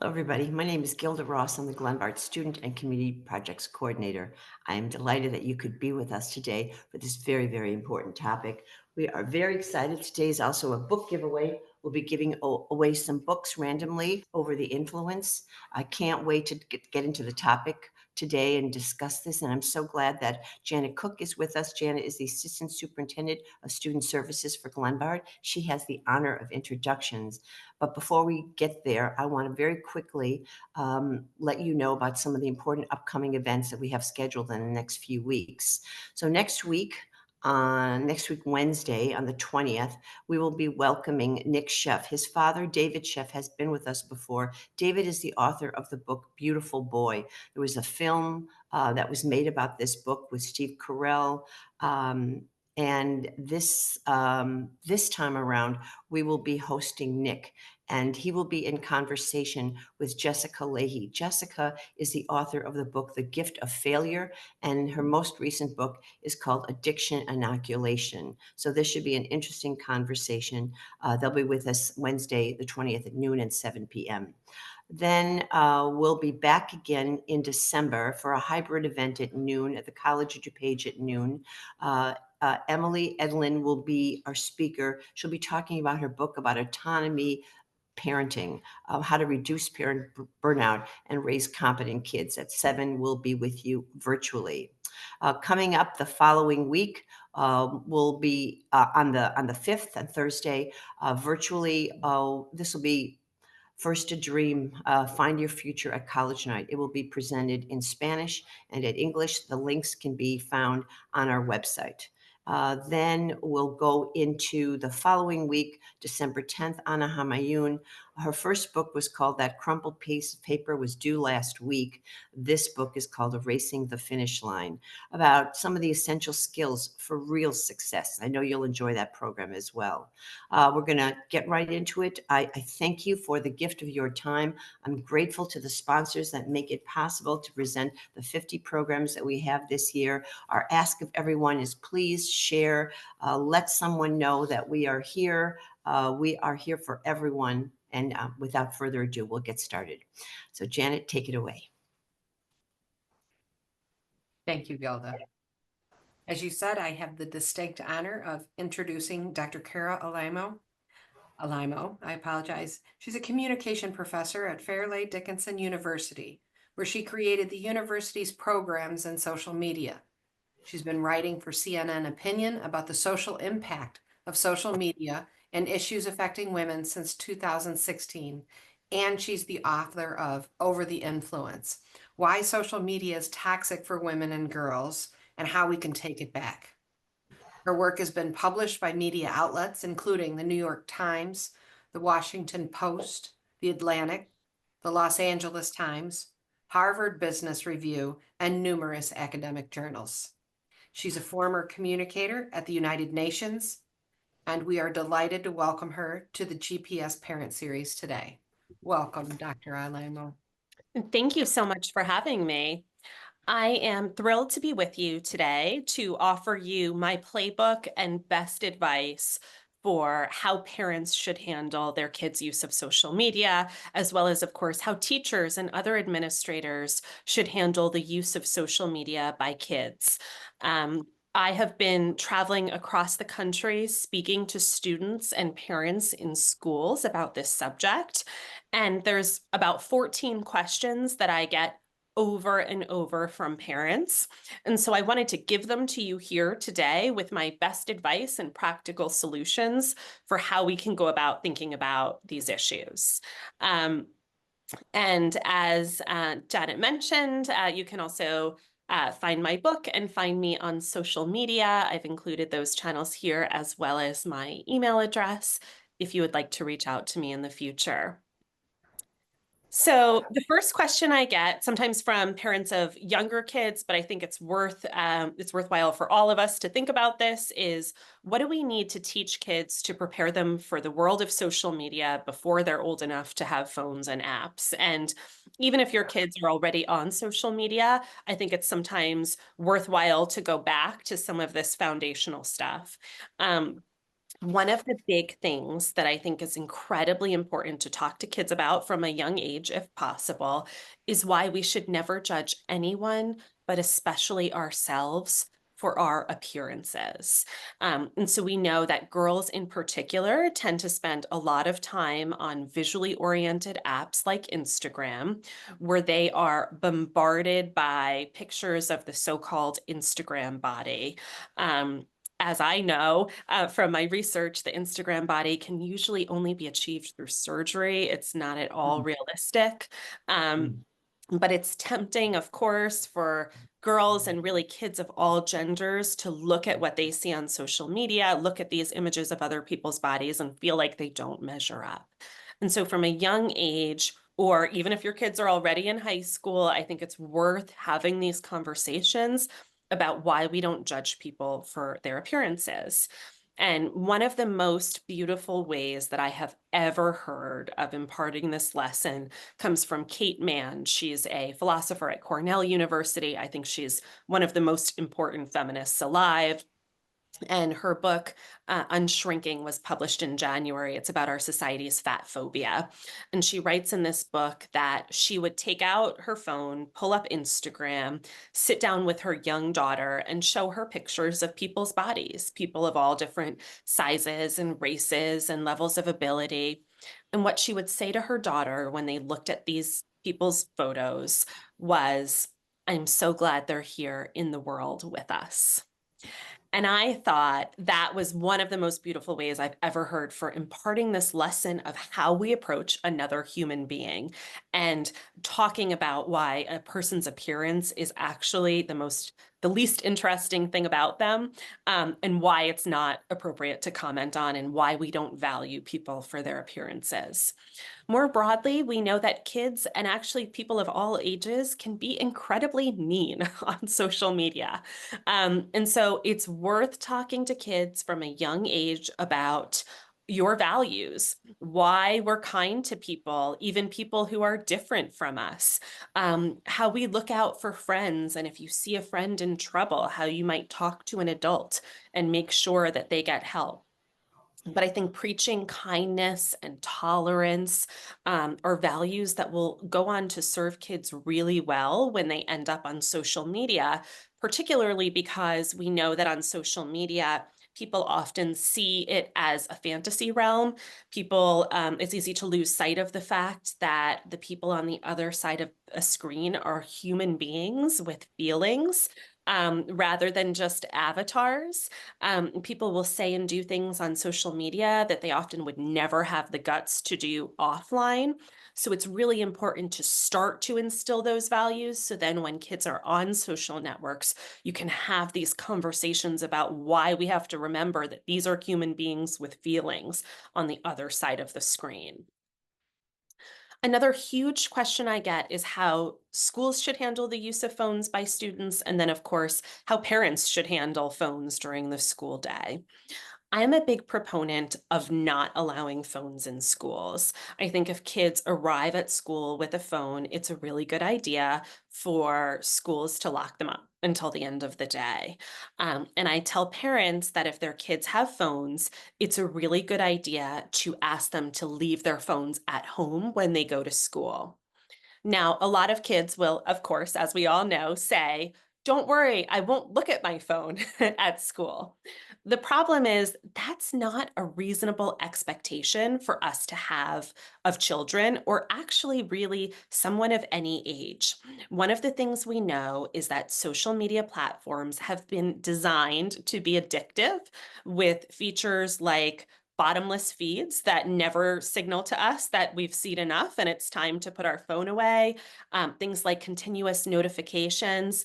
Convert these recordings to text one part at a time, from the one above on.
Hello, everybody. My name is Gilda Ross. I'm the Glenbard Student and Community Projects Coordinator. I am delighted that you could be with us today for this very, very important topic. We are very excited. Today is also a book giveaway. We'll be giving away some books randomly over the influence. I can't wait to get into the topic today and discuss this. And I'm so glad that Janet Cook is with us. Janet is the Assistant Superintendent of Student Services for Glenbard. She has the honor of introductions. But before we get there, I want to very quickly let you know about some of the important upcoming events that we have scheduled in the next few weeks. So next week, Wednesday, on the 20th, we will be welcoming Nick Sheff. His father, David Sheff, has been with us before. David is the author of the book Beautiful Boy. There was a film that was made about this book with Steve Carell. And this time around, we will be hosting Nick, and he will be in conversation with Jessica Leahy. Jessica is the author of the book The Gift of Failure, and her most recent book is called Addiction Inoculation. So this should be an interesting conversation. They'll be with us Wednesday, the 20th at noon and 7 p.m. Then we'll be back again in December for a hybrid event at noon at the College of DuPage at noon. Emily Edlin will be our speaker. She'll be talking about her book about autonomy parenting, how to reduce parent burnout and raise competent kids. At 7, we'll be with you virtually. Coming up the following week, will be on the 5th on Thursday, virtually. This will be First to Dream, Find Your Future at College Night. It will be presented in Spanish and in English. The links can be found on our website. Then we'll go into the following week, December 10th, Anna Hamayun. Her first book was called That Crumpled Piece of Paper Was Due Last Week. This book is called Erasing the Finish Line, about some of the essential skills for real success. I know you'll enjoy that program as well. We're going to get right into it. I thank you for the gift of your time. I'm grateful to the sponsors that make it possible to present the 50 programs that we have this year. Our ask of everyone is please share, let someone know that we are here. We are here for everyone. And without further ado, we'll get started. So Janet, take it away. Thank you, Gilda. As you said, I have the distinct honor of introducing Dr. Kara Alaimo. I apologize. She's a communication professor at Fairleigh Dickinson University, where she created the university's programs and social media. She's been writing for CNN Opinion about the social impact of social media and issues affecting women since 2016. And she's the author of Over the Influence: Why Social Media is Toxic for Women and Girls and How We Can Take It Back. Her work has been published by media outlets, including the New York Times, the Washington Post, the Atlantic, the Los Angeles Times, Harvard Business Review, and numerous academic journals. She's a former communicator at the United Nations, and we are delighted to welcome her to the GPS Parent Series today. Welcome, Dr. Alaimo. Thank you so much for having me. I am thrilled to be with you today to offer you my playbook and best advice for how parents should handle their kids' use of social media, as well as, of course, how teachers and other administrators should handle the use of social media by kids. I have been traveling across the country speaking to students and parents in schools about this subject, and there's about 14 questions that I get over and over from parents. And so I wanted to give them to you here today with my best advice and practical solutions for how we can go about thinking about these issues. And as Janet mentioned, you can also find my book and find me on social media. I've included those channels here, as well as my email address if you would like to reach out to me in the future. So the first question I get, sometimes from parents of younger kids, but I think it's worthwhile for all of us to think about this, is what do we need to teach kids to prepare them for the world of social media before they're old enough to have phones and apps? And even if your kids are already on social media, I think it's sometimes worthwhile to go back to some of this foundational stuff. One of the big things that I think is incredibly important to talk to kids about from a young age, if possible, is why we should never judge anyone, but especially ourselves, for our appearances. And so we know that girls in particular tend to spend a lot of time on visually oriented apps like Instagram, where they are bombarded by pictures of the so-called Instagram body. As I know from my research, the Instagram body can usually only be achieved through surgery. It's not at all Mm, realistic. Um, mm, but it's tempting, of course, for girls and really kids of all genders to look at what they see on social media, look at these images of other people's bodies and feel like they don't measure up. And so from a young age, or even if your kids are already in high school, I think it's worth having these conversations about why we don't judge people for their appearances. And one of the most beautiful ways that I have ever heard of imparting this lesson comes from Kate Mann. She's a philosopher at Cornell University. I think she's one of the most important feminists alive. And her book, Unshrinking, was published in January. It's about our society's fat phobia. And she writes in this book that she would take out her phone, pull up Instagram, sit down with her young daughter, and show her pictures of people's bodies, people of all different sizes and races and levels of ability. And what she would say to her daughter when they looked at these people's photos was, I'm so glad they're here in the world with us. And I thought that was one of the most beautiful ways I've ever heard for imparting this lesson of how we approach another human being and talking about why a person's appearance is actually the least interesting thing about them, and why it's not appropriate to comment on and why we don't value people for their appearances. More broadly, we know that kids and actually people of all ages can be incredibly mean on social media. And so it's worth talking to kids from a young age about your values, why we're kind to people, even people who are different from us, how we look out for friends. And if you see a friend in trouble, how you might talk to an adult and make sure that they get help. But I think preaching kindness and tolerance are values that will go on to serve kids really well when they end up on social media, particularly because we know that on social media, people often see it as a fantasy realm. It's easy to lose sight of the fact that the people on the other side of a screen are human beings with feelings. Rather than just avatars. People will say and do things on social media that they often would never have the guts to do offline. So it's really important to start to instill those values. So then when kids are on social networks, you can have these conversations about why we have to remember that these are human beings with feelings on the other side of the screen. Another huge question I get is how schools should handle the use of phones by students, and then, of course, how parents should handle phones during the school day. I'm a big proponent of not allowing phones in schools. I think if kids arrive at school with a phone, it's a really good idea for schools to lock them up until the end of the day. And I tell parents that if their kids have phones, it's a really good idea to ask them to leave their phones at home when they go to school. Now, a lot of kids will, of course, as we all know, say, don't worry, I won't look at my phone at school. The problem is that's not a reasonable expectation for us to have of children, or actually really someone of any age. One of the things we know is that social media platforms have been designed to be addictive with features like bottomless feeds that never signal to us that we've seen enough and it's time to put our phone away. Things like continuous notifications.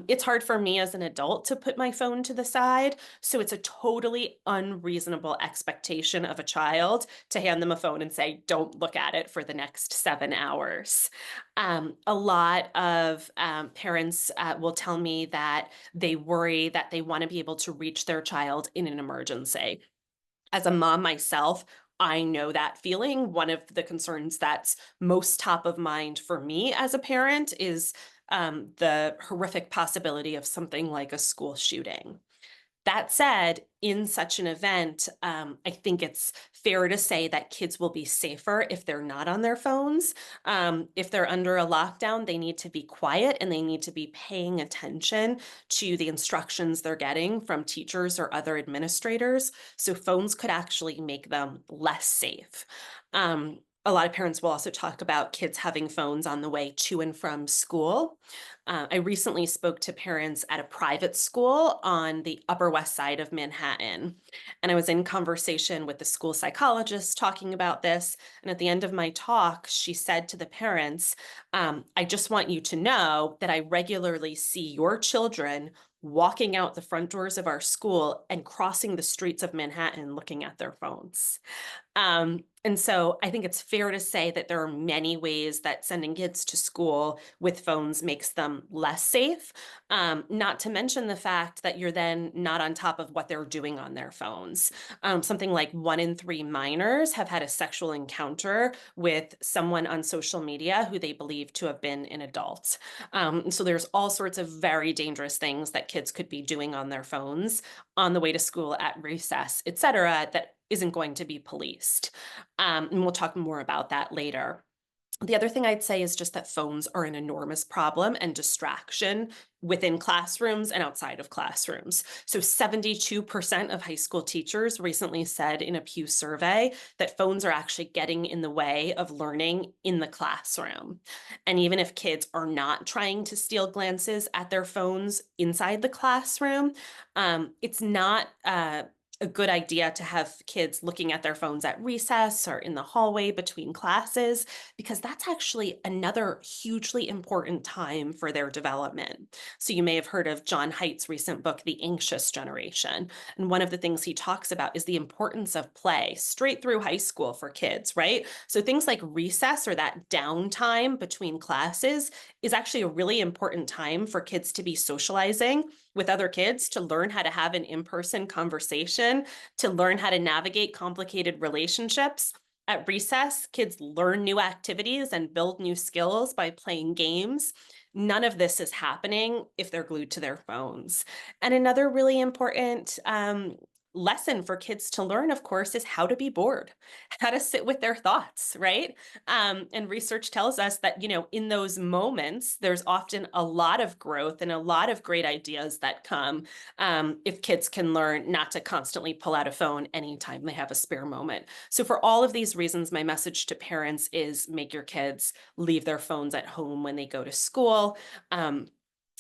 It's hard for me as an adult to put my phone to the side. So it's a totally unreasonable expectation of a child to hand them a phone and say, don't look at it for the next 7 hours. A lot of parents will tell me that they worry that they want to be able to reach their child in an emergency. As a mom myself, I know that feeling. One of the concerns that's most top of mind for me as a parent is the horrific possibility of something like a school shooting. That said, in such an event, I think it's fair to say that kids will be safer if they're not on their phones. If they're under a lockdown, they need to be quiet and they need to be paying attention to the instructions they're getting from teachers or other administrators. So phones could actually make them less safe. A lot of parents will also talk about kids having phones on the way to and from school. I recently spoke to parents at a private school on the Upper West Side of Manhattan. And I was in conversation with the school psychologist talking about this. And at the end of my talk, she said to the parents, I just want you to know that I regularly see your children walking out the front doors of our school and crossing the streets of Manhattan looking at their phones. And so I think it's fair to say that there are many ways that sending kids to school with phones makes them less safe. Not to mention the fact that you're then not on top of what they're doing on their phones. Something like 1 in 3 minors have had a sexual encounter with someone on social media who they believe to have been an adult. So there's all sorts of very dangerous things that kids could be doing on their phones on the way to school, at recess, et cetera, that isn't going to be policed. And we'll talk more about that later. The other thing I'd say is just that phones are an enormous problem and distraction within classrooms and outside of classrooms. So 72% of high school teachers recently said in a Pew survey that phones are actually getting in the way of learning in the classroom. And even if kids are not trying to steal glances at their phones inside the classroom, it's not a good idea to have kids looking at their phones at recess or in the hallway between classes, because that's actually another hugely important time for their development. So you may have heard of John Haidt's recent book, The Anxious Generation. And one of the things he talks about is the importance of play straight through high school for kids, right? So things like recess, or that downtime between classes, is actually a really important time for kids to be socializing with other kids, to learn how to have an in-person conversation, to learn how to navigate complicated relationships. At recess, kids learn new activities and build new skills by playing games. None of this is happening if they're glued to their phones. And another really important lesson for kids to learn, of course, is how to be bored, how to sit with their thoughts, right? And research tells us that, in those moments, there's often a lot of growth and a lot of great ideas that come if kids can learn not to constantly pull out a phone anytime they have a spare moment. So for all of these reasons, my message to parents is make your kids leave their phones at home when they go to school.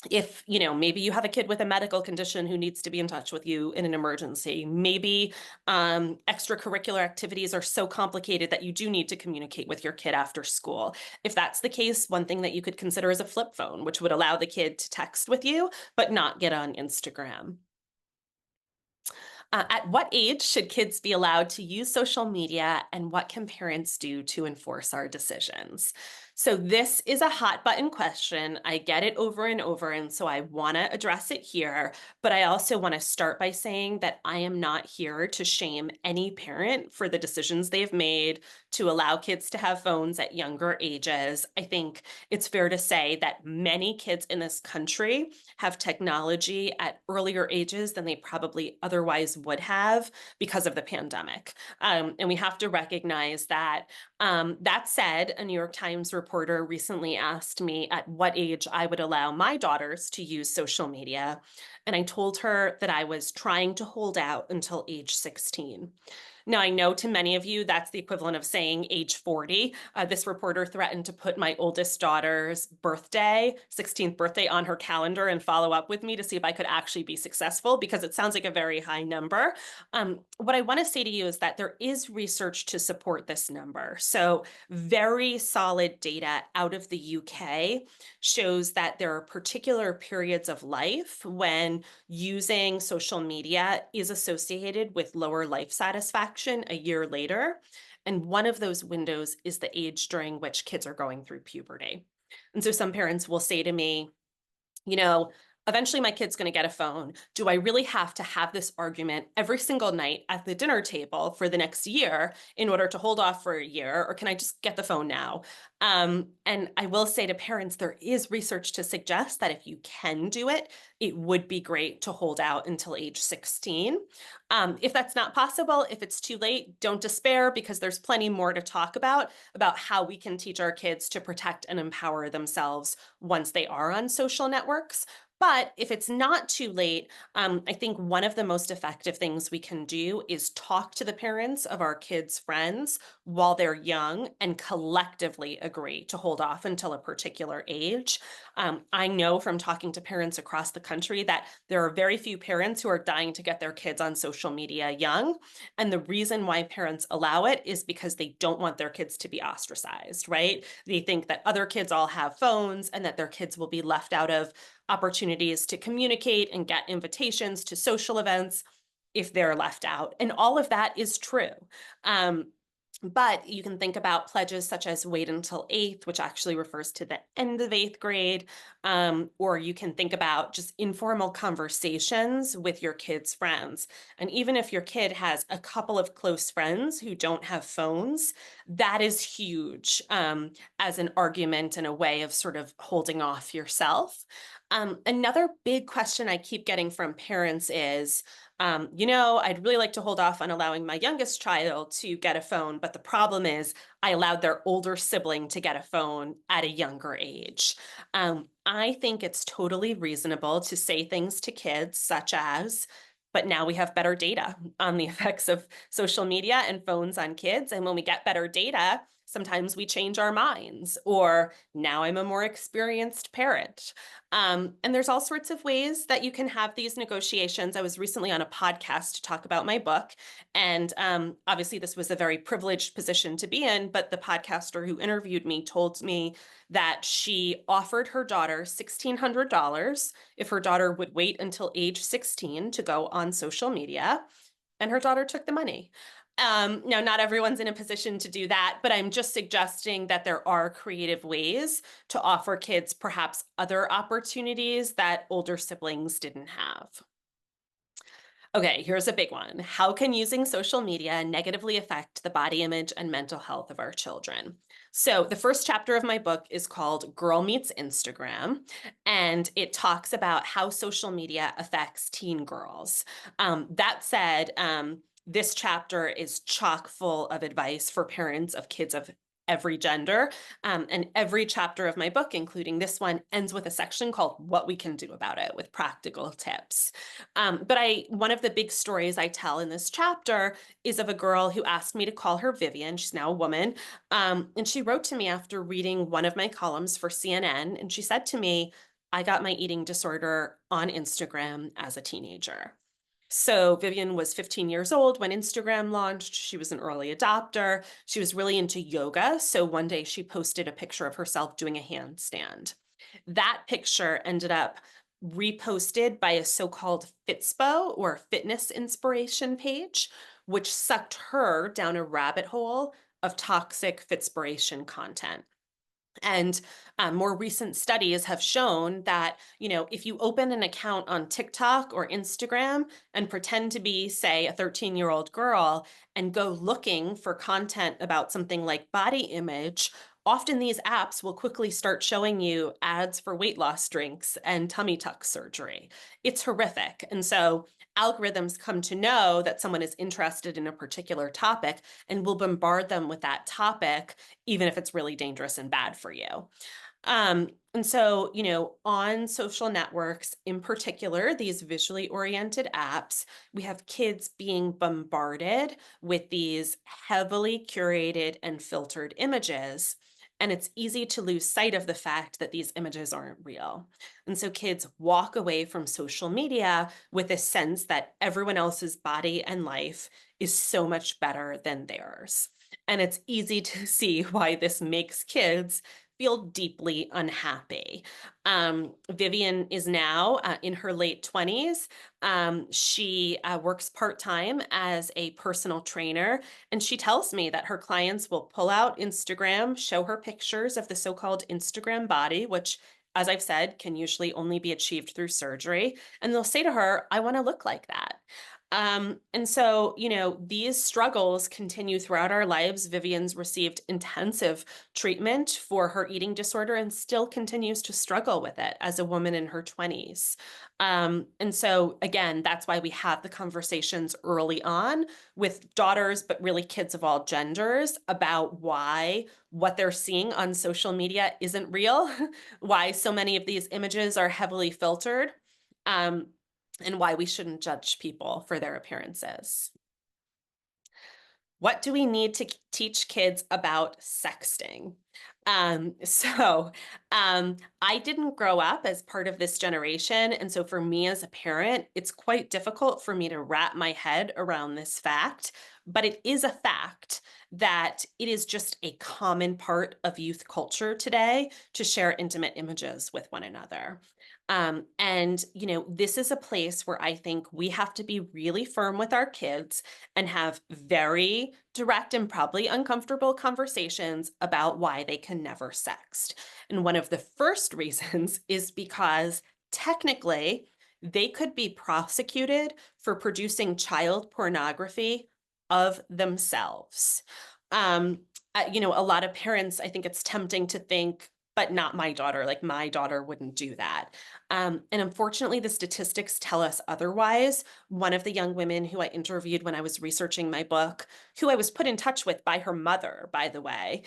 If maybe you have a kid with a medical condition who needs to be in touch with you in an emergency, maybe extracurricular activities are so complicated that you do need to communicate with your kid after school. If that's the case, one thing that you could consider is a flip phone, which would allow the kid to text with you but not get on Instagram. At what age should kids be allowed to use social media, and what can parents do to enforce our decisions? So this is a hot button question. I get it over and over, and so I want to address it here. But I also want to start by saying that I am not here to shame any parent for the decisions they've made to allow kids to have phones at younger ages. I think it's fair to say that many kids in this country have technology at earlier ages than they probably otherwise would have because of the pandemic. And we have to recognize that. That said, a New York Times reporter recently asked me at what age I would allow my daughters to use social media. And I told her that I was trying to hold out until age 16. Now, I know to many of you, that's the equivalent of saying age 40. This reporter threatened to put my oldest daughter's birthday, 16th birthday, on her calendar and follow up with me to see if I could actually be successful, because it sounds like a very high number. What I want to say to you is that there is research to support this number. So very solid data out of the UK shows that there are particular periods of life when using social media is associated with lower life satisfaction a year later. And one of those windows is the age during which kids are going through puberty. And so some parents will say to me, you know, Eventually, my kid's going to get a phone. Do I really have to have this argument every single night at the dinner table for the next year in order to hold off for a year, or can I just get the phone now? And I will say to parents, there is research to suggest that if you can do it, it would be great to hold out until age 16. If that's not possible, if it's too late, don't despair, because there's plenty more to talk about how we can teach our kids to protect and empower themselves once they are on social networks. But if it's not too late, I think one of the most effective things we can do is talk to the parents of our kids' friends while they're young and collectively agree to hold off until a particular age. I know from talking to parents across the country that there are very few parents who are dying to get their kids on social media young. And the reason why parents allow it is because they don't want their kids to be ostracized, right? They think that other kids all have phones and that their kids will be left out of opportunities to communicate and get invitations to social events if they're left out. And all of that is true. Um, but you can think about pledges such as wait until eighth, which actually refers to the end of eighth grade. Or you can think about just informal conversations with your kids' friends. And even if your kid has a couple of close friends who don't have phones, that is huge as an argument and a way of sort of holding off yourself. Another big question I keep getting from parents is, I'd really like to hold off on allowing my youngest child to get a phone, but the problem is I allowed their older sibling to get a phone at a younger age. I think it's totally reasonable to say things to kids such as, but now we have better data on the effects of social media and phones on kids. And when we get better data, sometimes we change our minds, or now I'm a more experienced parent. And there's all sorts of ways that you can have these negotiations. I was recently on a podcast to talk about my book. And obviously, this was a very privileged position to be in. But the podcaster who interviewed me told me that she offered her daughter $1,600 if her daughter would wait until age 16 to go on social media. And her daughter took the money. Now, not everyone's in a position to do that, but I'm just suggesting that there are creative ways to offer kids perhaps other opportunities that older siblings didn't have. Okay, here's a big one. How can using social media negatively affect the body image and mental health of our children? So, the first chapter of my book is called Girl Meets Instagram, and it talks about how social media affects teen girls. That said, this chapter is chock full of advice for parents of kids of every gender. And every chapter of my book, including this one, ends with a section called What We Can Do About It, with practical tips. But one of the big stories I tell in this chapter is of a girl who asked me to call her Vivian. She's now a woman. And she wrote to me after reading one of my columns for CNN. And she said to me, I got my eating disorder on Instagram as a teenager. So Vivian was 15 years old when Instagram launched. She was an early adopter. She was really into yoga. So one day she posted a picture of herself doing a handstand. That picture ended up reposted by a so-called Fitspo, or fitness inspiration page, which sucked her down a rabbit hole of toxic Fitspiration content. And more recent studies have shown that, if you open an account on TikTok or Instagram and pretend to be, say, a 13-year-old girl and go looking for content about something like body image, often these apps will quickly start showing you ads for weight loss drinks and tummy tuck surgery. It's horrific. And so algorithms come to know that someone is interested in a particular topic and will bombard them with that topic, even if it's really dangerous and bad for you. And so, on social networks, in particular, these visually oriented apps, we have kids being bombarded with these heavily curated and filtered images. And it's easy to lose sight of the fact that these images aren't real. And so kids walk away from social media with a sense that everyone else's body and life is so much better than theirs. And it's easy to see why this makes kids feel deeply unhappy. Vivian is now in her late 20s. She works part-time as a personal trainer, and she tells me that her clients will pull out Instagram, show her pictures of the so-called Instagram body, which as I've said, can usually only be achieved through surgery. And they'll say to her, I want to look like that. And so, these struggles continue throughout our lives. Vivian's received intensive treatment for her eating disorder and still continues to struggle with it as a woman in her 20s. And so, again, that's why we have the conversations early on with daughters, but really kids of all genders, about why what they're seeing on social media isn't real, why so many of these images are heavily filtered. Um, and why we shouldn't judge people for their appearances. What do we need to teach kids about sexting? So I didn't grow up as part of this generation. And so for me as a parent, it's quite difficult for me to wrap my head around this fact. But it is a fact that it is just a common part of youth culture today to share intimate images with one another. This is a place where I think we have to be really firm with our kids and have very direct and probably uncomfortable conversations about why they can never sext. And one of the first reasons is because technically they could be prosecuted for producing child pornography of themselves. A lot of parents, I think it's tempting to think, but not my daughter, like my daughter wouldn't do that. And unfortunately, the statistics tell us otherwise. One of the young women who I interviewed when I was researching my book, who I was put in touch with by her mother, by the way,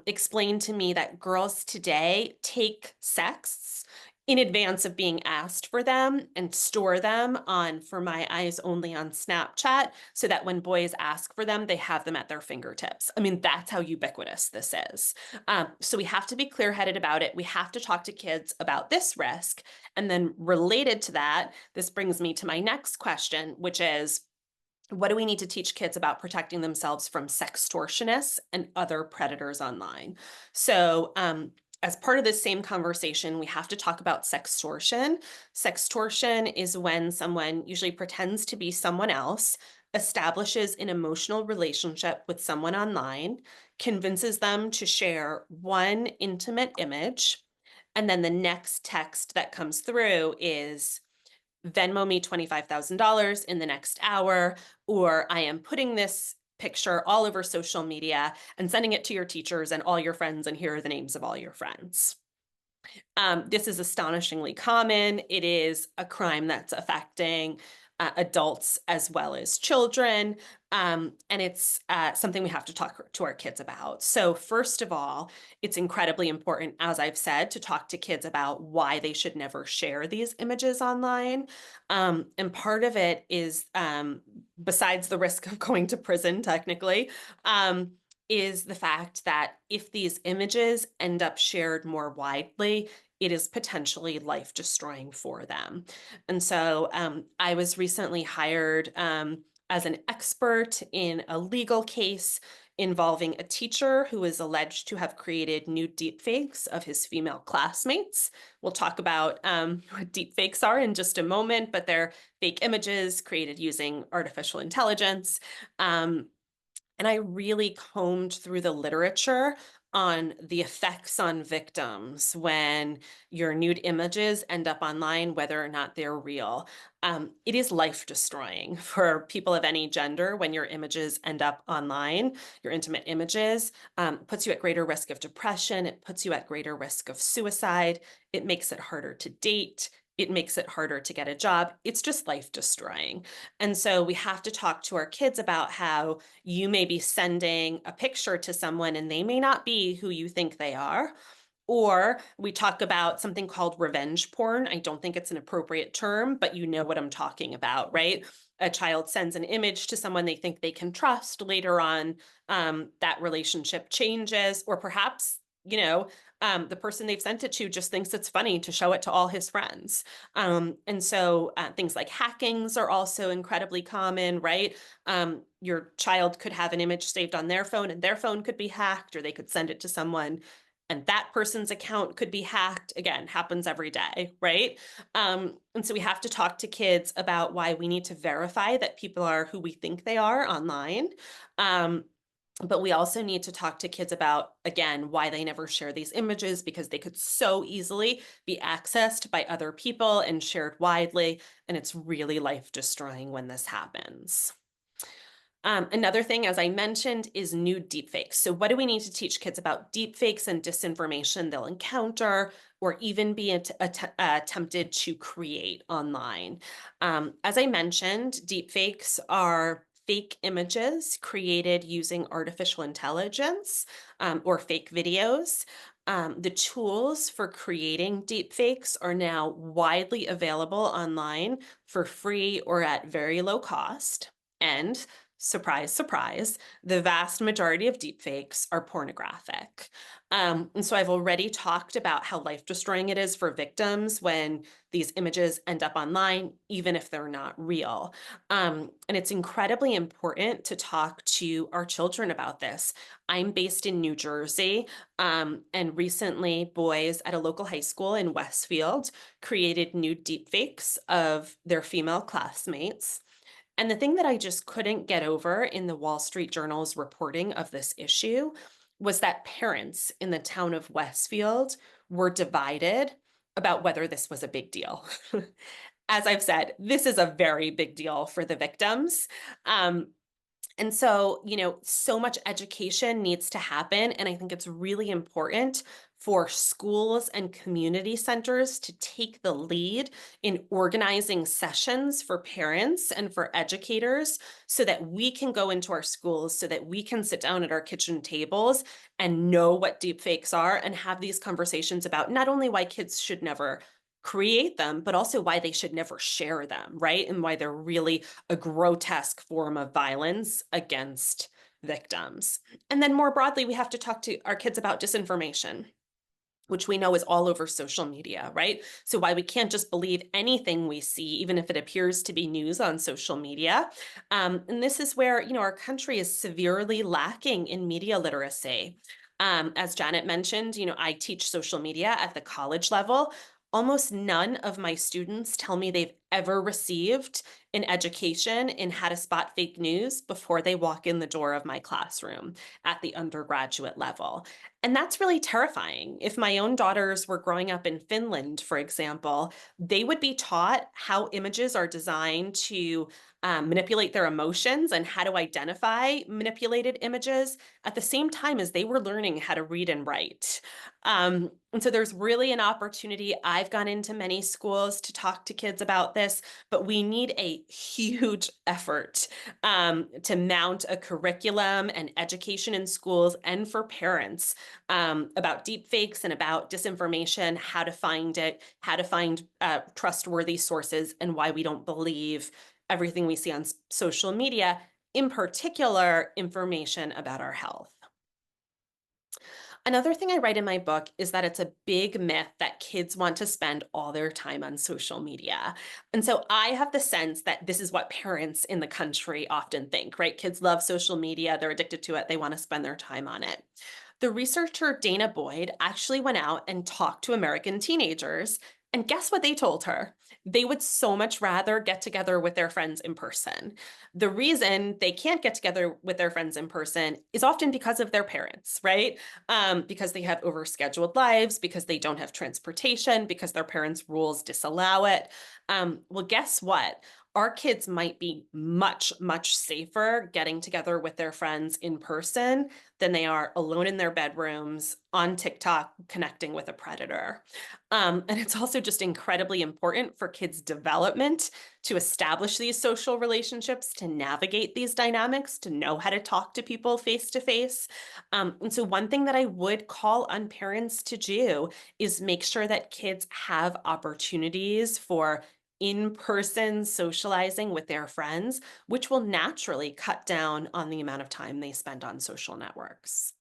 explained to me that girls today take sexts in advance of being asked for them and store them on For My Eyes Only on Snapchat so that when boys ask for them, they have them at their fingertips. I mean, that's how ubiquitous this is. So we have to be clear-headed about it. We have to talk to kids about this risk. And then related to that, this brings me to my next question, which is, what do we need to teach kids about protecting themselves from sextortionists and other predators online? So, as part of this same conversation, we have to talk about sextortion. Sextortion is when someone usually pretends to be someone else, establishes an emotional relationship with someone online, convinces them to share one intimate image, and then the next text that comes through is, Venmo me $25,000 in the next hour, or I am putting this picture all over social media and sending it to your teachers and all your friends, and here are the names of all your friends. This is astonishingly common. It is a crime that's affecting adults as well as children. And it's something we have to talk to our kids about. So first of all, it's incredibly important, as I've said, to talk to kids about why they should never share these images online. And part of it is, besides the risk of going to prison, technically, is the fact that if these images end up shared more widely, it is potentially life destroying for them. And so I was recently hired as an expert in a legal case involving a teacher who is alleged to have created nude deepfakes of his female classmates. We'll talk about what deepfakes are in just a moment, but they're fake images created using artificial intelligence. And I really combed through the literature on the effects on victims when your nude images end up online, whether or not they're real. It is life destroying for people of any gender when your images end up online. Your intimate images puts you at greater risk of depression. It puts you at greater risk of suicide. It makes it harder to date. It makes it harder to get a job. It's just life destroying. And so we have to talk to our kids about how you may be sending a picture to someone and they may not be who you think they are. Or we talk about something called revenge porn. I don't think it's an appropriate term, but you know what I'm talking about, right? A child sends an image to someone they think they can trust. Later on, that relationship changes, or perhaps, the person they've sent it to just thinks it's funny to show it to all his friends. And so things like hackings are also incredibly common, right? Your child could have an image saved on their phone and their phone could be hacked, or they could send it to someone and that person's account could be hacked. Again, happens every day, right? And so we have to talk to kids about why we need to verify that people are who we think they are online. But we also need to talk to kids about, again, why they never share these images, because they could so easily be accessed by other people and shared widely. And it's really life destroying when this happens. Another thing, as I mentioned, is new deepfakes. So what do we need to teach kids about deepfakes and disinformation they'll encounter or even be attempted to create online? As I mentioned, deepfakes are fake images created using artificial intelligence or fake videos. The tools for creating deepfakes are now widely available online for free or at very low cost. And surprise, surprise, the vast majority of deepfakes are pornographic. And so I've already talked about how life destroying it is for victims when these images end up online, even if they're not real. And it's incredibly important to talk to our children about this. I'm based in New Jersey, and recently boys at a local high school in Westfield created new deepfakes of their female classmates. And the thing that I just couldn't get over in the Wall Street Journal's reporting of this issue was that parents in the town of Westfield were divided about whether this was a big deal. As I've said, this is a very big deal for the victims. Um, and so, so much education needs to happen. And I think it's really important for schools and community centers to take the lead in organizing sessions for parents and for educators so that we can go into our schools, so that we can sit down at our kitchen tables and know what deepfakes are and have these conversations about not only why kids should never create them, but also why they should never share them, right? And why they're really a grotesque form of violence against victims. And then more broadly, we have to talk to our kids about disinformation, which we know is all over social media, right? So why we can't just believe anything we see, even if it appears to be news on social media. And this is where, our country is severely lacking in media literacy. As Janet mentioned, I teach social media at the college level. Almost none of my students tell me they've ever received an education in how to spot fake news before they walk in the door of my classroom at the undergraduate level. And that's really terrifying. If my own daughters were growing up in Finland, for example, they would be taught how images are designed to manipulate their emotions and how to identify manipulated images at the same time as they were learning how to read and write. And so there's really an opportunity. I've gone into many schools to talk to kids about this, but we need a huge effort to mount a curriculum and education in schools and for parents about deepfakes and about disinformation, how to find it, how to find trustworthy sources, and why we don't believe everything we see on social media, in particular, information about our health. Another thing I write in my book is that it's a big myth that kids want to spend all their time on social media. And so I have the sense that this is what parents in the country often think, right? Kids love social media, they're addicted to it, they want to spend their time on it. The researcher Dana Boyd actually went out and talked to American teenagers, and guess what they told her? They would so much rather get together with their friends in person. The reason they can't get together with their friends in person is often because of their parents, right? Because they have overscheduled lives, because they don't have transportation, because their parents' rules disallow it. Well, guess what? Our kids might be much, much safer getting together with their friends in person than they are alone in their bedrooms on TikTok connecting with a predator. And it's also just incredibly important for kids' development to establish these social relationships, to navigate these dynamics, to know how to talk to people face to face. And so one thing that I would call on parents to do is make sure that kids have opportunities for in-person socializing with their friends, which will naturally cut down on the amount of time they spend on social networks.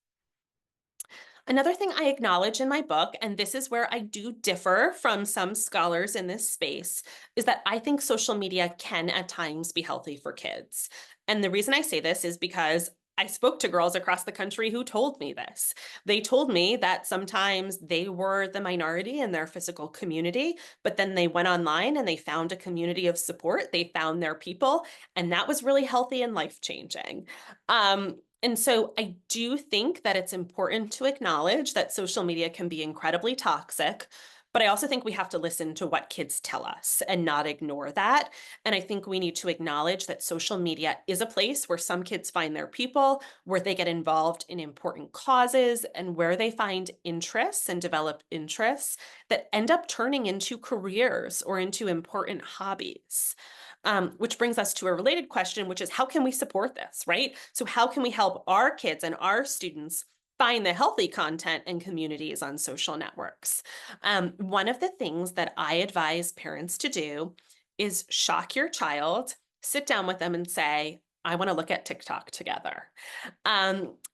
Another thing I acknowledge in my book, and this is where I do differ from some scholars in this space, is that I think social media can at times be healthy for kids. And the reason I say this is because I spoke to girls across the country who told me this. They told me that sometimes they were the minority in their physical community, but then they went online and they found a community of support. They found their people, and that was really healthy and life-changing. And so I do think that it's important to acknowledge that social media can be incredibly toxic, but I also think we have to listen to what kids tell us and not ignore that. And I think we need to acknowledge that social media is a place where some kids find their people, where they get involved in important causes, and where they find interests and develop interests that end up turning into careers or into important hobbies. Which brings us to a related question, which is how can we support this, right? So, how can we help our kids and our students find the healthy content and communities on social networks? One of the things that I advise parents to do is shock your child, sit down with them and say, I want to look at TikTok together.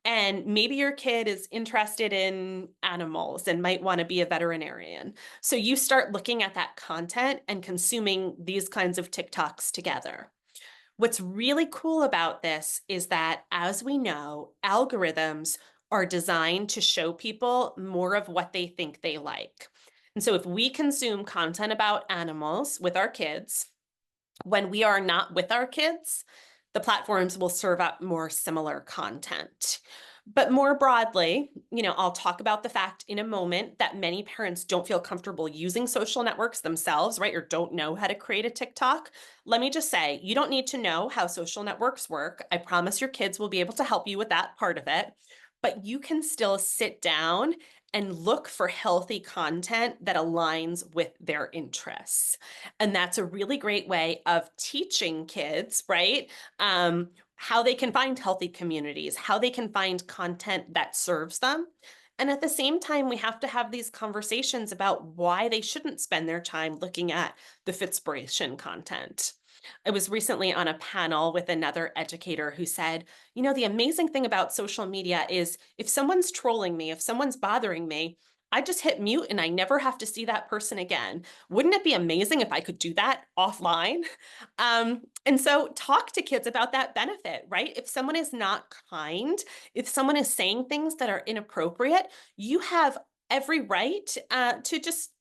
And maybe your kid is interested in animals and might want to be a veterinarian. So you start looking at that content and consuming these kinds of TikToks together. What's really cool about this is that, as we know, algorithms are designed to show people more of what they think they like. And so if we consume content about animals with our kids, when we are not with our kids, the platforms will serve up more similar content. But more broadly, I'll talk about the fact in a moment that many parents don't feel comfortable using social networks themselves, right? Or don't know how to create a TikTok. Let me just say, you don't need to know how social networks work. I promise your kids will be able to help you with that part of it. But you can still sit down and look for healthy content that aligns with their interests. And that's a really great way of teaching kids, right? How they can find healthy communities, how they can find content that serves them. And at the same time, we have to have these conversations about why they shouldn't spend their time looking at the Fitspiration content. I was recently on a panel with another educator who said, the amazing thing about social media is if someone's trolling me, if someone's bothering me, I just hit mute and I never have to see that person again. Wouldn't it be amazing if I could do that offline? And so talk to kids about that benefit, right? If someone is not kind, if someone is saying things that are inappropriate, you have every right to just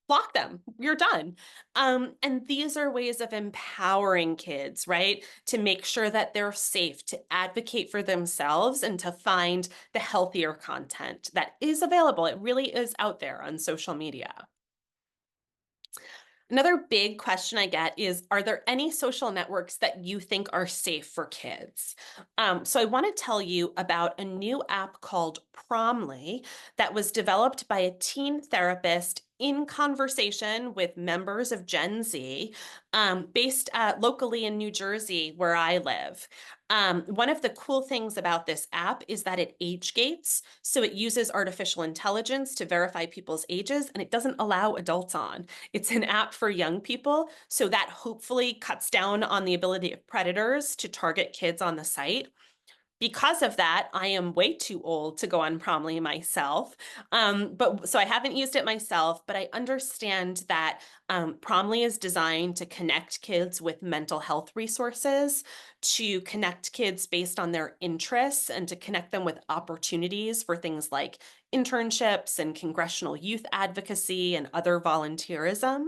block them. You're done. And these are ways of empowering kids, right? To make sure that they're safe, to advocate for themselves, and to find the healthier content that is available. It really is out there on social media. Another big question I get is, are there any social networks that you think are safe for kids? So I want to tell you about a new app called Promly that was developed by a teen therapist in conversation with members of Gen Z, based locally in New Jersey, where I live. One of the cool things about this app is that it age gates. So it uses artificial intelligence to verify people's ages, and it doesn't allow adults on. It's an app for young people, so that hopefully cuts down on the ability of predators to target kids on the site. Because of that, I am way too old to go on Promly myself. But so I haven't used it myself, but I understand that Promly is designed to connect kids with mental health resources, to connect kids based on their interests, and to connect them with opportunities for things like internships and congressional youth advocacy and other volunteerism.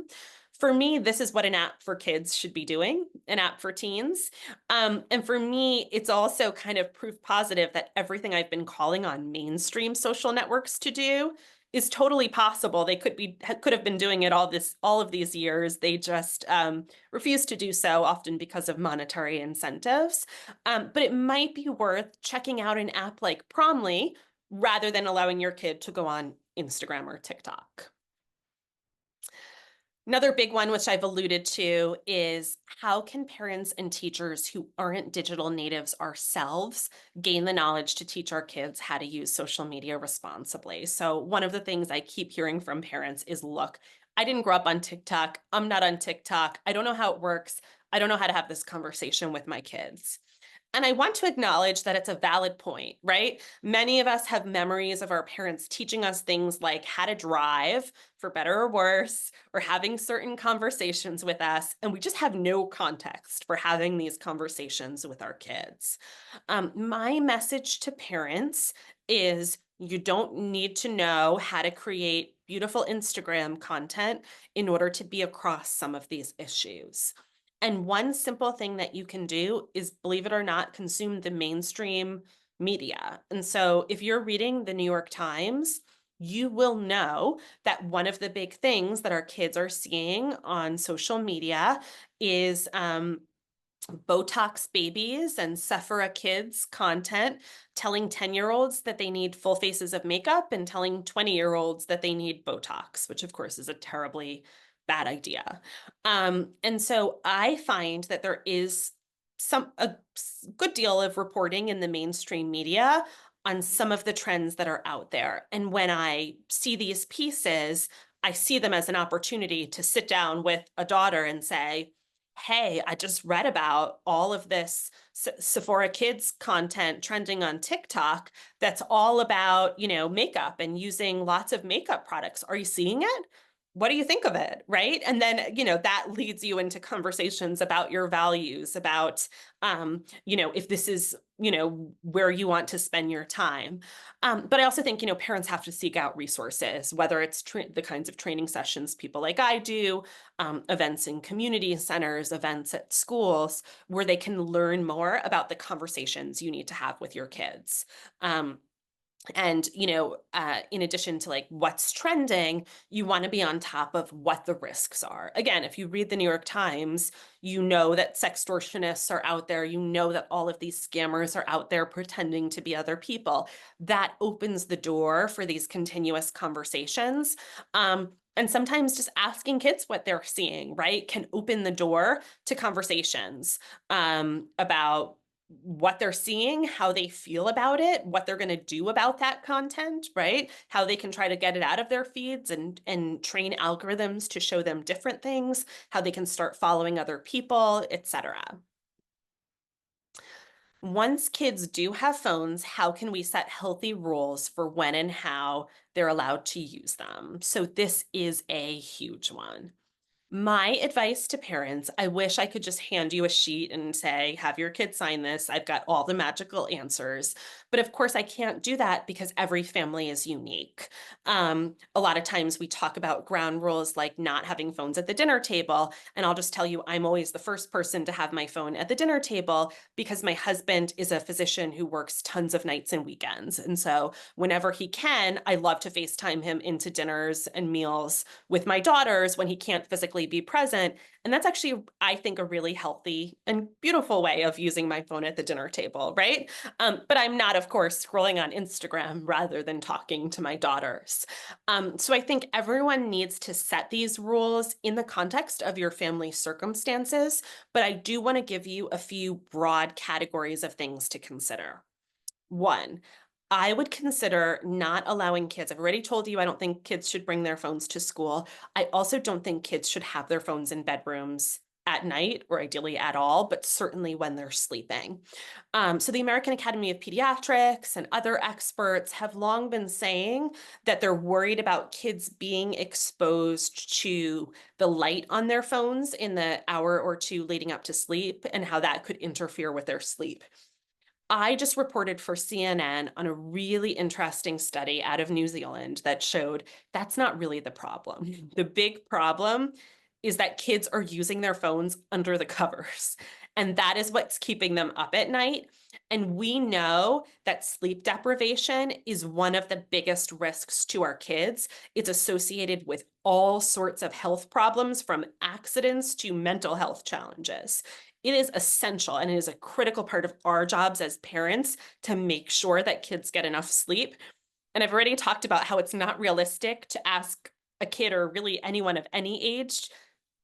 For me, this is what an app for kids should be doing, an app for teens. And for me, it's also kind of proof positive that everything I've been calling on mainstream social networks to do is totally possible. They could have been doing it all of these years. They just refuse to do so, often because of monetary incentives. But it might be worth checking out an app like Promly rather than allowing your kid to go on Instagram or TikTok. Another big one, which I've alluded to, is how can parents and teachers who aren't digital natives ourselves gain the knowledge to teach our kids how to use social media responsibly? So one of the things I keep hearing from parents is, look, I didn't grow up on TikTok. I'm not on TikTok. I don't know how it works. I don't know how to have this conversation with my kids. And I want to acknowledge that it's a valid point, right? Many of us have memories of our parents teaching us things like how to drive, for better or worse, or having certain conversations with us, and we just have no context for having these conversations with our kids. My message to parents is you don't need to know how to create beautiful Instagram content in order to be across some of these issues. And one simple thing that you can do is, believe it or not, consume the mainstream media. And so if you're reading the New York Times, you will know that one of the big things that our kids are seeing on social media is Botox babies and Sephora kids content telling 10-year-olds that they need full faces of makeup and telling 20-year-olds that they need Botox, which of course is a terribly bad idea. And so I find that there is a good deal of reporting in the mainstream media on some of the trends that are out there. And when I see these pieces, I see them as an opportunity to sit down with a daughter and say, hey, I just read about all of this Sephora Kids content trending on TikTok that's all about, makeup and using lots of makeup products. Are you seeing it? What do you think of it? Right. And then, that leads you into conversations about your values, about, if this is, where you want to spend your time. But I also think, parents have to seek out resources, whether it's the kinds of training sessions people like I do, events in community centers, events at schools, where they can learn more about the conversations you need to have with your kids. And, in addition to like what's trending, you want to be on top of what the risks are. Again, if you read the New York Times, you know that sextortionists are out there. You know that all of these scammers are out there pretending to be other people. That opens the door for these continuous conversations. And sometimes just asking kids what they're seeing, right, can open the door to conversations about what they're seeing, how they feel about it, what they're going to do about that content, right? How they can try to get it out of their feeds and train algorithms to show them different things, how they can start following other people, etc. Once kids do have phones, how can we set healthy rules for when and how they're allowed to use them? So this is a huge one. My advice to parents, I wish I could just hand you a sheet and say, have your kid sign this. I've got all the magical answers. But of course, I can't do that because every family is unique. A lot of times we talk about ground rules like not having phones at the dinner table. And I'll just tell you, I'm always the first person to have my phone at the dinner table because my husband is a physician who works tons of nights and weekends. And so whenever he can, I love to FaceTime him into dinners and meals with my daughters when he can't physically be present. And that's actually, I think, a really healthy and beautiful way of using my phone at the dinner table, right? But I'm not, of course, scrolling on Instagram rather than talking to my daughters. So I think everyone needs to set these rules in the context of your family circumstances, but I do want to give you a few broad categories of things to consider. One, I would consider not allowing kids. I've already told you I don't think kids should bring their phones to school. I also don't think kids should have their phones in bedrooms at night or ideally at all, but certainly when they're sleeping. So the American Academy of Pediatrics and other experts have long been saying that they're worried about kids being exposed to the light on their phones in the hour or two leading up to sleep and how that could interfere with their sleep. I just reported for CNN on a really interesting study out of New Zealand that showed that's not really the problem. The big problem is that kids are using their phones under the covers, and that is what's keeping them up at night. And we know that sleep deprivation is one of the biggest risks to our kids. It's associated with all sorts of health problems, from accidents to mental health challenges. It is essential and it is a critical part of our jobs as parents to make sure that kids get enough sleep. And I've already talked about how it's not realistic to ask a kid, or really anyone of any age,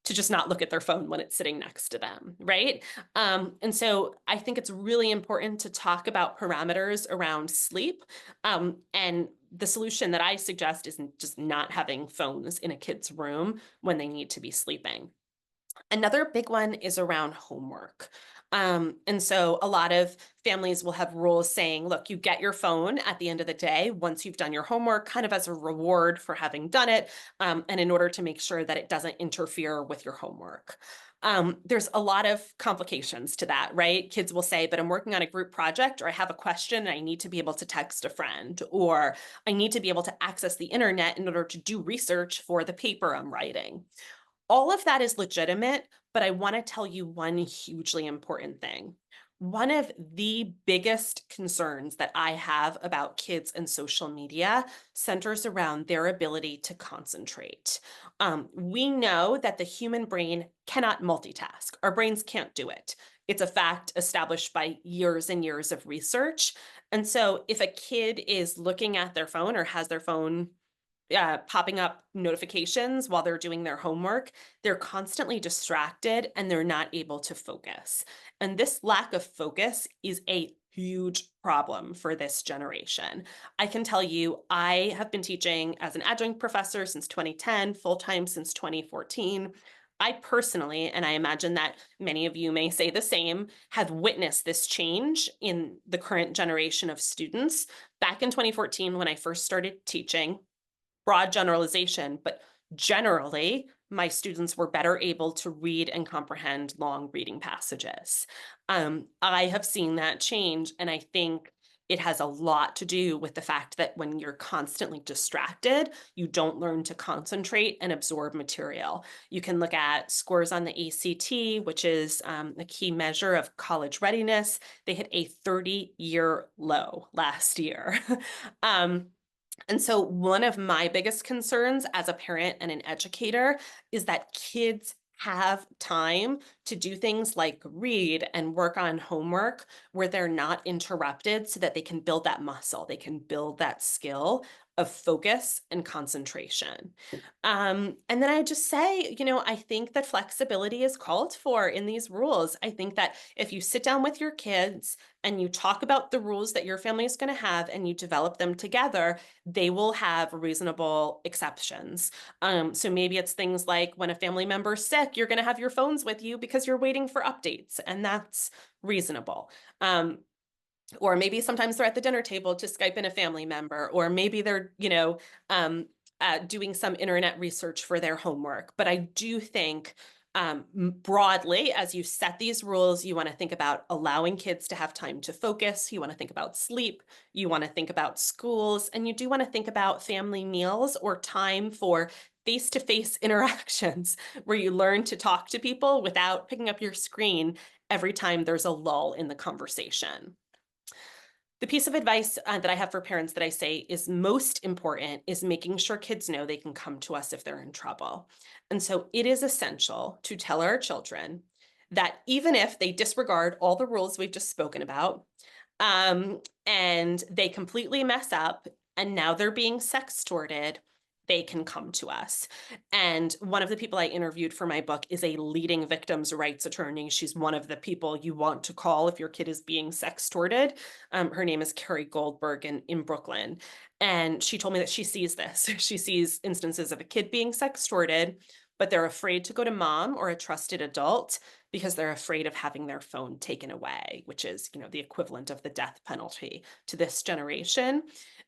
to just not look at their phone when it's sitting next to them, right? And so I think it's really important to talk about parameters around sleep. And the solution that I suggest is just not having phones in a kid's room when they need to be sleeping. Another big one is around homework. And so a lot of families will have rules saying, look, you get your phone at the end of the day once you've done your homework, kind of as a reward for having done it, and in order to make sure that it doesn't interfere with your homework. There's a lot of complications to that, right? Kids will say, but I'm working on a group project, or I have a question and I need to be able to text a friend, or I need to be able to access the internet in order to do research for the paper I'm writing. All of that is legitimate, but I want to tell you one hugely important thing. one of the biggest concerns that I have about kids and social media centers around their ability to concentrate. We know that the human brain cannot multitask. Our brains can't do it. It's a fact established by years and years of research. And so if a kid is looking at their phone or has their phone popping up notifications while they're doing their homework, they're constantly distracted and they're not able to focus. And this lack of focus is a huge problem for this generation. I can tell you, I have been teaching as an adjunct professor since 2010, full time since 2014. I personally, and I imagine that many of you may say the same, have witnessed this change in the current generation of students. Back in 2014, when I first started teaching, broad generalization, but generally, my students were better able to read and comprehend long reading passages. I have seen that change, and I think it has a lot to do with the fact that when you're constantly distracted, you don't learn to concentrate and absorb material. You can look at scores on the ACT, which is a key measure of college readiness. They hit a 30-year low last year. And so one of my biggest concerns as a parent and an educator is that kids have time to do things like read and work on homework where they're not interrupted so that they can build that muscle, they can build that skill of focus and concentration. And then I just say, I think that flexibility is called for in these rules. I think that if you sit down with your kids and you talk about the rules that your family is going to have and you develop them together, they will have reasonable exceptions. So maybe it's things like when a family member's sick, you're going to have your phones with you because you're waiting for updates, and that's reasonable. Or maybe sometimes they're at the dinner table to Skype in a family member, or maybe they're, doing some internet research for their homework. But I do think broadly, as you set these rules, you want to think about allowing kids to have time to focus. You want to think about sleep. You want to think about schools. And you do want to think about family meals or time for face-to-face interactions where you learn to talk to people without picking up your screen every time there's a lull in the conversation. The piece of advice that I have for parents that I say is most important is making sure kids know they can come to us if they're in trouble. And so it is essential to tell our children that even if they disregard all the rules we've just spoken about, and they completely mess up, and now they're being sextorted, they can come to us. And one of the people I interviewed for my book is a leading victims' rights attorney. She's one of the people you want to call if your kid is being sextorted. Her name is Carrie Goldberg in Brooklyn. And she told me that she sees this. She sees instances of a kid being sextorted, but they're afraid to go to mom or a trusted adult because they're afraid of having their phone taken away, which is, the equivalent of the death penalty to this generation.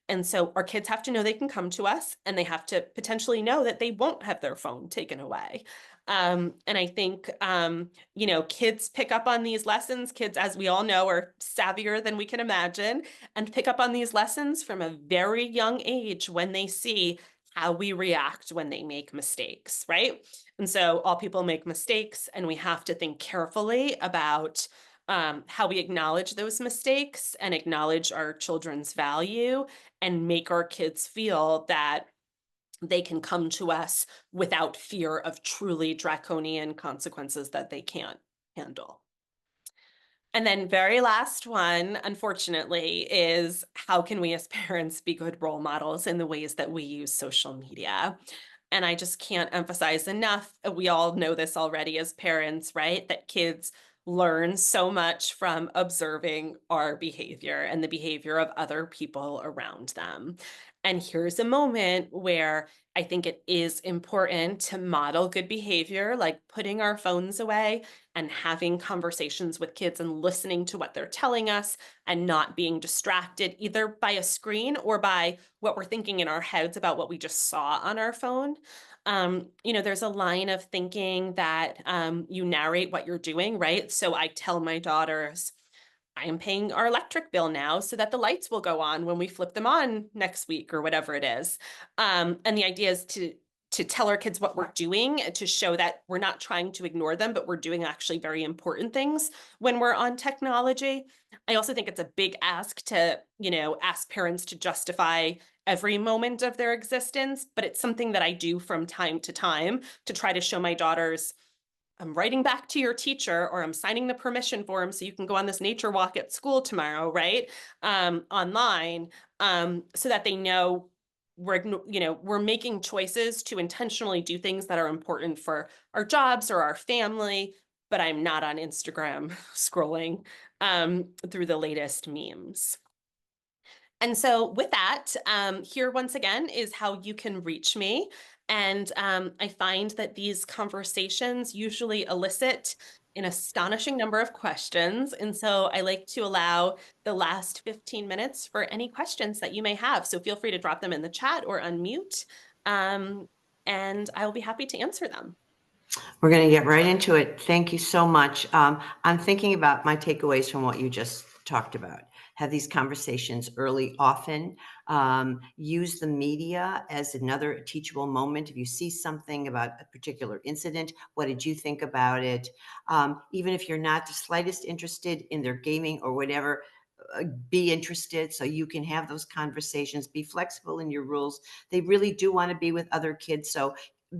And so our kids have to know they can come to us, and they have to potentially know that they won't have their phone taken away. And I think, kids pick up on these lessons. Kids, as we all know, are savvier than we can imagine, and pick up on these lessons from a very young age when they see how we react when they make mistakes, right? And so all people make mistakes, and we have to think carefully about how we acknowledge those mistakes and acknowledge our children's value and make our kids feel that they can come to us without fear of truly draconian consequences that they can't handle. And then very last one, unfortunately, is how can we as parents be good role models in the ways that we use social media? And I just can't emphasize enough, we all know this already as parents, right? That kids learn so much from observing our behavior and the behavior of other people around them. And here's a moment where I think it is important to model good behavior, like putting our phones away and having conversations with kids and listening to what they're telling us and not being distracted either by a screen or by what we're thinking in our heads about what we just saw on our phone. There's a line of thinking that you narrate what you're doing, right? So I tell my daughters, I am paying our electric bill now so that the lights will go on when we flip them on next week or whatever it is. And the idea is to to tell our kids what we're doing, to show that we're not trying to ignore them, but we're doing actually very important things when we're on technology. I also think it's a big ask to, ask parents to justify every moment of their existence, but it's something that I do from time to time to try to show my daughters, I'm writing back to your teacher, or I'm signing the permission form so you can go on this nature walk at school tomorrow, right? Online, so that they know we're making choices to intentionally do things that are important for our jobs or our family, but I'm not on Instagram scrolling through the latest memes. And so with that, here once again is how you can reach me. And I find that these conversations usually elicit an astonishing number of questions. And so I like to allow the last 15 minutes for any questions that you may have. So feel free to drop them in the chat or unmute. And I will be happy to answer them. We're going to get right into it. Thank you so much. I'm thinking about my takeaways from what you just talked about. Have these conversations early, often. Use the media as another teachable moment. If you see something about a particular incident, what did you think about it? Even if you're not the slightest interested in their gaming or whatever, be interested so you can have those conversations. Be flexible in your rules. They really do want to be with other kids. So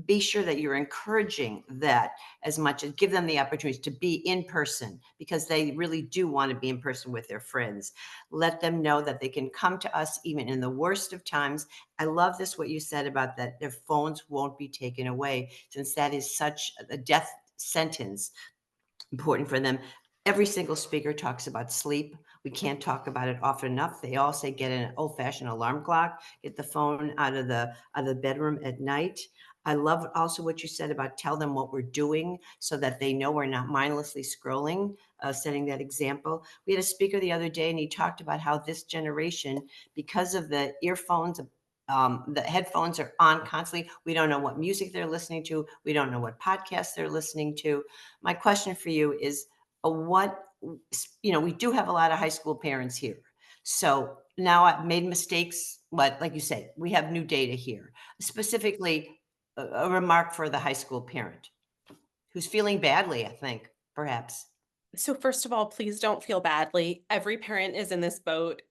be sure that you're encouraging that as much, as give them the opportunity to be in person, because they really do want to be in person with their friends. Let them know that they can come to us even in the worst of times. I love this, what you said about that their phones won't be taken away, since that is such a death sentence, important for them. Every single speaker talks about sleep. We can't talk about it often enough. They all say get an old-fashioned alarm clock, get the phone out of the bedroom at night. I love also what you said about tell them what we're doing so that they know we're not mindlessly scrolling, setting that example. We had a speaker the other day, and he talked about how this generation, because of the earphones, the headphones are on constantly. We don't know what music they're listening to. We don't know what podcasts they're listening to. My question for you is, we do have a lot of high school parents here. So now I've made mistakes, but like you say, we have new data here. Specifically, a remark for the high school parent who's feeling badly, I think, perhaps. So first of all, please don't feel badly. Every parent is in this boat.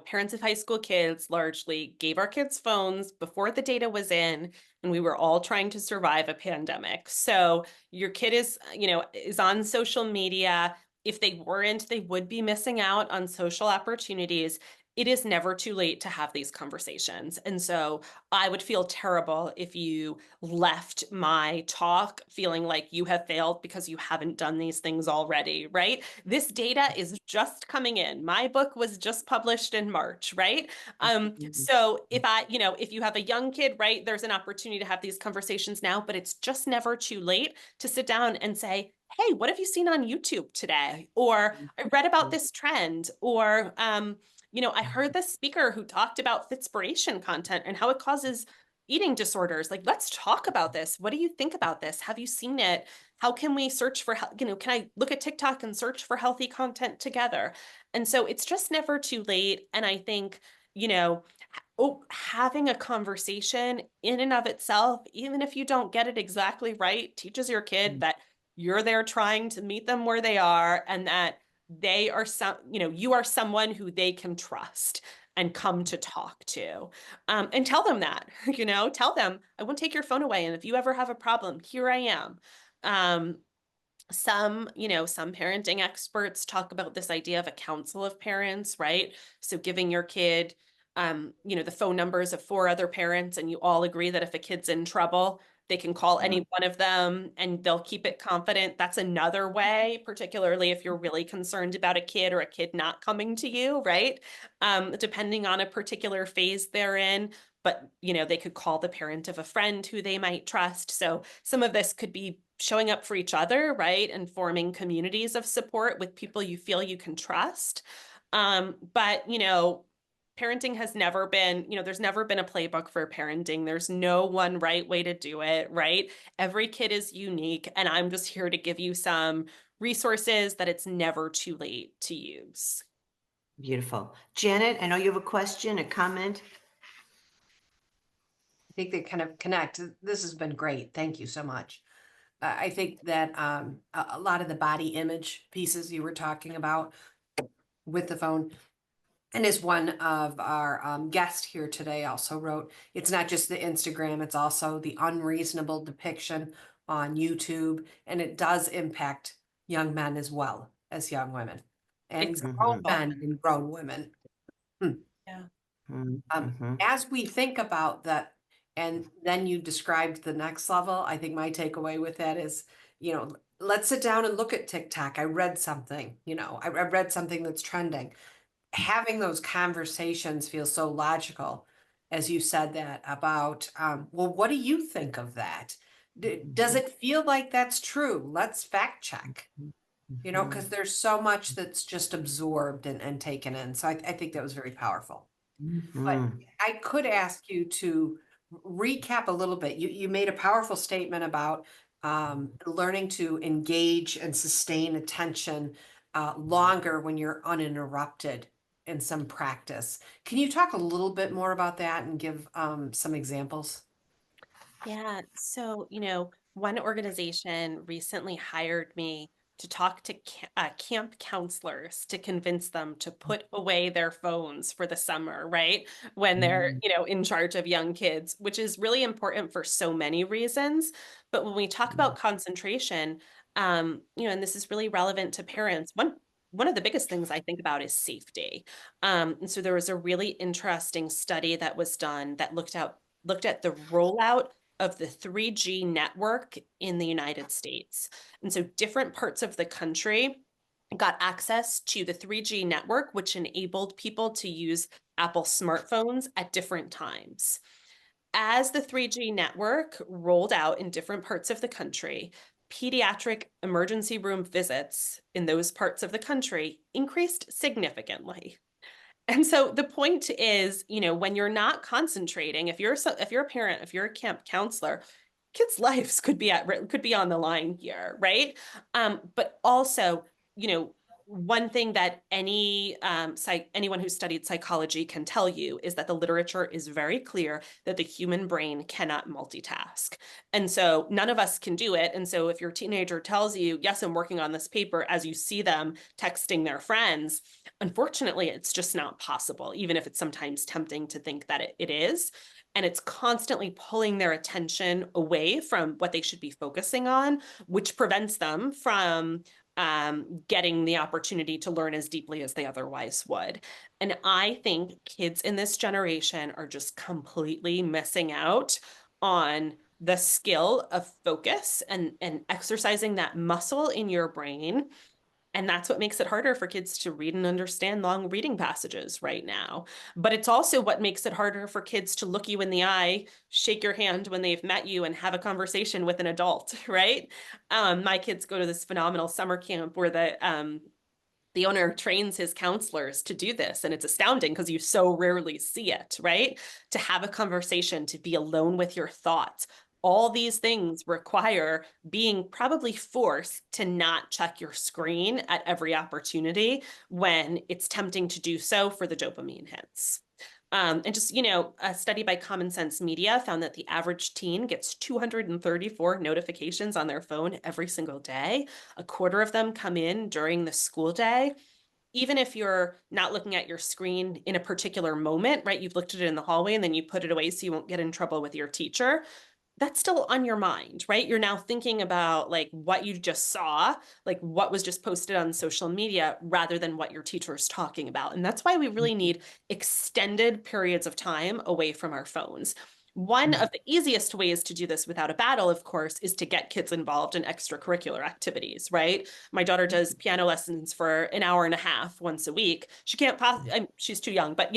Parents of high school kids largely gave our kids phones before the data was in, and we were all trying to survive a pandemic. So your kid is on social media. If they weren't, they would be missing out on social opportunities. It is never too late to have these conversations. And so I would feel terrible if you left my talk feeling like you have failed because you haven't done these things already, right? This data is just coming in. My book was just published in March, right? So if you have a young kid, right, there's an opportunity to have these conversations now, but it's just never too late to sit down and say, hey, what have you seen on YouTube today? Or I read about this trend, or I heard this speaker who talked about Fitspiration content and how it causes eating disorders. Like, let's talk about this. What do you think about this? Have you seen it? How can we search for, can I look at TikTok and search for healthy content together? And so it's just never too late. And I think, having a conversation in and of itself, even if you don't get it exactly right, teaches your kid that you're there trying to meet them where they are, and that you are someone who they can trust and come to talk to. And tell them that, tell them, I won't take your phone away. And if you ever have a problem, here I am. Some parenting experts talk about this idea of a council of parents, right? So giving your kid, the phone numbers of 4 other parents, and you all agree that if a kid's in trouble, they can call any one of them and they'll keep it confident. That's another way, particularly if you're really concerned about a kid or a kid not coming to you, right? Depending on a particular phase they're in. But, they could call the parent of a friend who they might trust. So some of this could be showing up for each other, right? And forming communities of support with people you feel you can trust. But, parenting has never been, there's never been a playbook for parenting. There's no one right way to do it, right? Every kid is unique. And I'm just here to give you some resources that it's never too late to use. Beautiful. Janet, I know you have a question, a comment. think they kind of connect. This has been great. Thank you so much. I think that a lot of the body image pieces you were talking about with the phone, and as one of our guests here today also wrote, it's not just the Instagram, it's also the unreasonable depiction on YouTube, and it does impact young men as well as young women, and grown Mhm. men and grown women. Hmm. Yeah. Mhm. As we think about that, and then you described the next level, I think my takeaway with that is, let's sit down and look at TikTok. I read something, I read something that's trending. Having those conversations feels so logical, as you said that about, well, what do you think of that? Does Mhm. it feel like that's true? Let's fact check, Mhm. because there's so much that's just absorbed and taken in. So I think that was very powerful. But Mhm. I could ask you to recap a little bit. You made a powerful statement about learning to engage and sustain attention longer when you're uninterrupted in some practice. Can you talk a little bit more about that and give some examples? Yeah. So, one organization recently hired me to talk to camp counselors to convince them to put away their phones for the summer, right? When they're, Mhm. in charge of young kids, which is really important for so many reasons. But when we talk about concentration, and this is really relevant to parents, one of the biggest things I think about is safety. And so there was a really interesting study that was done that looked at the rollout of the 3G network in the United States. And so different parts of the country got access to the 3G network, which enabled people to use Apple smartphones at different times. As the 3G network rolled out in different parts of the country, pediatric emergency room visits in those parts of the country increased significantly. And so the point is, when you're not concentrating, if you're a parent, if you're a camp counselor, kids' lives could be on the line here, right? But also, you know, one thing that anyone who studied psychology can tell you is that the literature is very clear that the human brain cannot multitask. And so none of us can do it. And so if your teenager tells you, yes, I'm working on this paper, as you see them texting their friends, unfortunately, it's just not possible, even if it's sometimes tempting to think that it is. And it's constantly pulling their attention away from what they should be focusing on, which prevents them from getting the opportunity to learn as deeply as they otherwise would. And I think kids in this generation are just completely missing out on the skill of focus and exercising that muscle in your brain, and that's what makes it harder for kids to read and understand long reading passages right now. But it's also what makes it harder for kids to look you in the eye, shake your hand when they've met you, and have a conversation with an adult, right? My kids go to this phenomenal summer camp where the owner trains his counselors to do this. And it's astounding because you so rarely see it, right? To have a conversation, to be alone with your thoughts. All these things require being probably forced to not check your screen at every opportunity when it's tempting to do so for the dopamine hits. And just, a study by Common Sense Media found that the average teen gets 234 notifications on their phone every single day. A quarter of them come in during the school day. Even if you're not looking at your screen in a particular moment, right? You've looked at it in the hallway and then you put it away so you won't get in trouble with your teacher. That's still on your mind, right? You're now thinking about like what you just saw, like what was just posted on social media rather than what your teacher is talking about. And that's why we really need extended periods of time away from our phones. One of the easiest ways to do this without a battle, of course, is to get kids involved in extracurricular activities, right? My daughter does piano lessons for an hour and a half once a week. She can't possibly, she's too young, but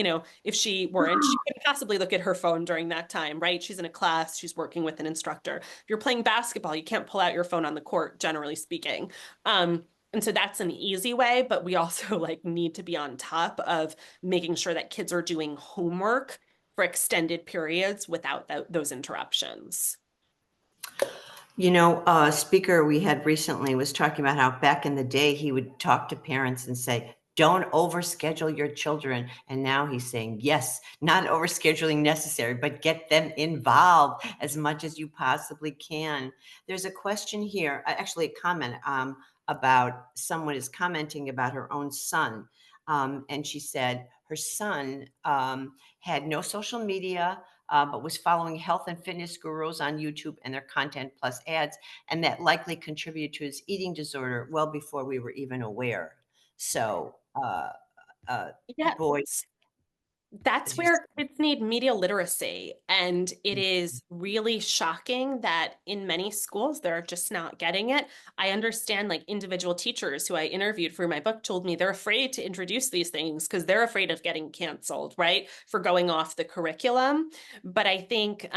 if she weren't, she couldn't possibly look at her phone during that time, right? She's in a class, she's working with an instructor. If you're playing basketball, you can't pull out your phone on the court, generally speaking. And so that's an easy way, but we also like need to be on top of making sure that kids are doing homework for extended periods without those interruptions. A speaker we had recently was talking about how back in the day he would talk to parents and say, Don't overschedule your children. And now he's saying, yes, not overscheduling necessary, but get them involved as much as you possibly can. There's a question here, actually a comment about someone is commenting about her own son. And she said her son had no social media, but was following health and fitness gurus on YouTube and their content plus ads. And that likely contributed to his eating disorder well before we were even aware. So, Yeah. boy, That's as you s where kids need media literacy. And it is really shocking that in many schools, they're just not getting it. I understand like individual teachers who I interviewed for my book told me they're afraid to introduce these things because they're afraid of getting canceled, right? For going off the curriculum. But I think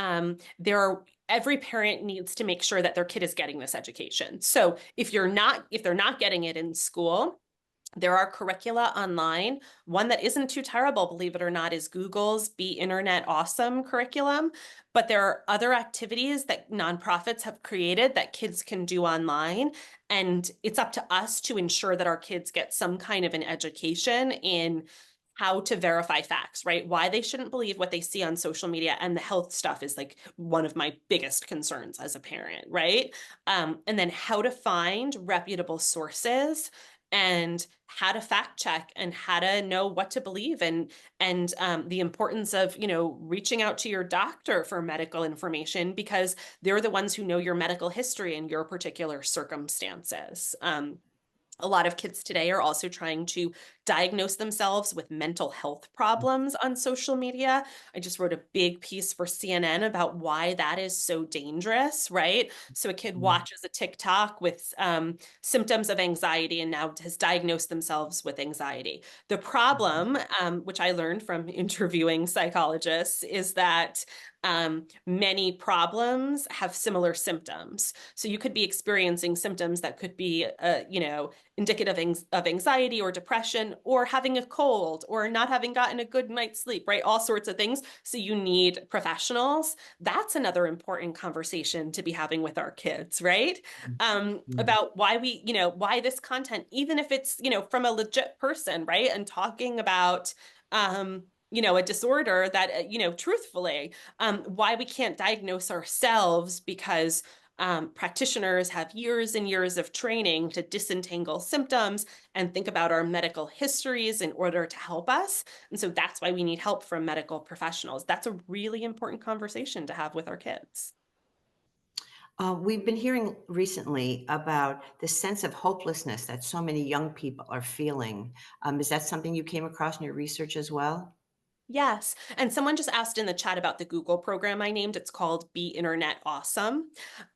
every parent needs to make sure that their kid is getting this education. So if they're not getting it in school, there are curricula online. One that isn't too terrible, believe it or not, is Google's Be Internet Awesome curriculum. But there are other activities that nonprofits have created that kids can do online. And it's up to us to ensure that our kids get some kind of an education in how to verify facts, right? Why they shouldn't believe what they see on social media. And the health stuff is like one of my biggest concerns as a parent, right? And then how to find reputable sources and how to fact check and how to know what to believe and the importance of reaching out to your doctor for medical information because they're the ones who know your medical history and your particular circumstances. A lot of kids today are also trying to diagnose themselves with mental health problems on social media. I just wrote a big piece for CNN about why that is so dangerous, right? So a kid watches a TikTok with symptoms of anxiety and now has diagnosed themselves with anxiety. The problem, which I learned from interviewing psychologists, is that many problems have similar symptoms. So you could be experiencing symptoms that could be, indicative of anxiety or depression or having a cold or not having gotten a good night's sleep, right? All sorts of things. So you need professionals. That's another important conversation to be having with our kids, right? About why this content, even if it's, from a legit person, right? And talking about, a disorder that, truthfully, why we can't diagnose ourselves because practitioners have years and years of training to disentangle symptoms and think about our medical histories in order to help us. And so that's why we need help from medical professionals. That's a really important conversation to have with our kids. We've been hearing recently about the sense of hopelessness that so many young people are feeling. Is that something you came across in your research as well? Yes. And someone just asked in the chat about the Google program I named. It's called Be Internet Awesome.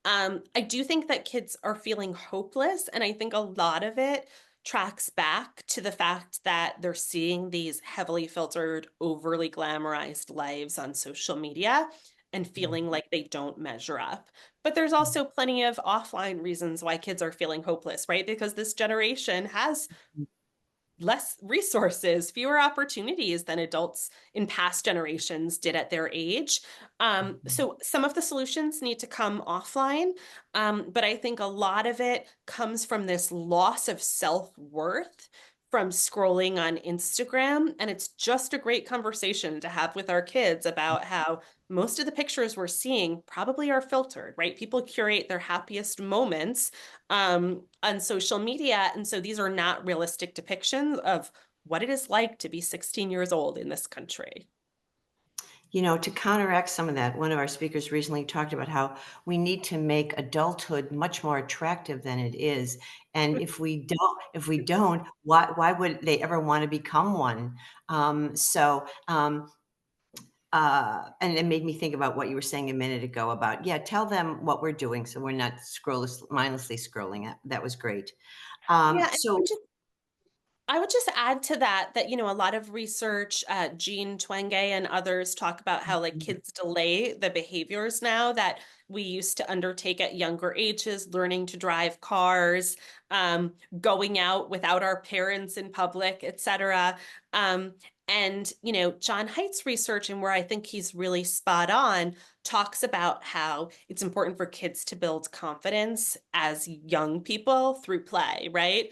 I do think that kids are feeling hopeless. And I think a lot of it tracks back to the fact that they're seeing these heavily filtered, overly glamorized lives on social media and feeling like they don't measure up. But there's also plenty of offline reasons why kids are feeling hopeless, right? Because this generation has less resources, fewer opportunities than adults in past generations did at their age. So some of the solutions need to come offline, but I think a lot of it comes from this loss of self-worth from scrolling on Instagram. And it's just a great conversation to have with our kids about how most of the pictures we're seeing probably are filtered, right? People curate their happiest moments on social media. And so these are not realistic depictions of what it is like to be 16 years old in this country. To counteract some of that, one of our speakers recently talked about how we need to make adulthood much more attractive than it is. And if we don't, why would they ever want to become one? And it made me think about what you were saying a minute ago about, yeah, tell them what we're doing so we're not mindlessly scrolling it. That was great. Yeah, and So I would just add to that, a lot of research, Jean Twenge and others talk about how like kids delay the behaviors now that we used to undertake at younger ages, learning to drive cars, going out without our parents in public, etc. And John Haidt's research, and where I think he's really spot on, talks about how it's important for kids to build confidence as young people through play, right?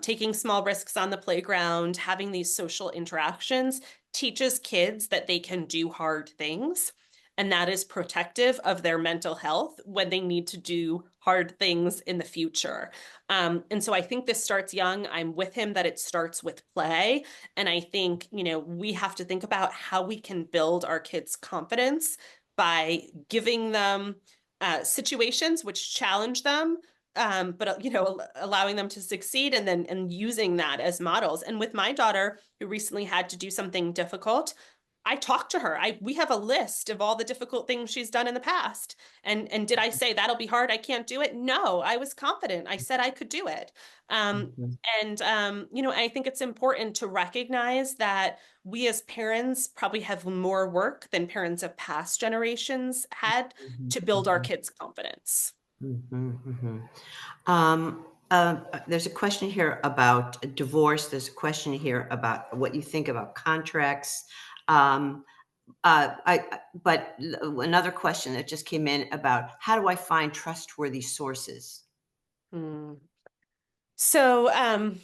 taking small risks on the playground, having these social interactions teaches kids that they can do hard things. And that is protective of their mental health when they need to do hard things in the future. And so I think this starts young. I'm with him that it starts with play. And I think, we have to think about how we can build our kids' confidence by giving them situations which challenge them, but allowing them to succeed and using that as models. And with my daughter, who recently had to do something difficult, I talked to her. We have a list of all the difficult things she's done in the past. And did I say that'll be hard? I can't do it? No, I was confident. I said I could do it. Um, Mhm. I think it's important to recognize that we as parents probably have more work than parents of past generations had Mhm. to build our Mhm. kids' confidence. Mhm. Mhm. There's a question here about divorce. There's a question here about what you think about contracts. Um, but another question that just came in about how do I find trustworthy sources? Hmm. So,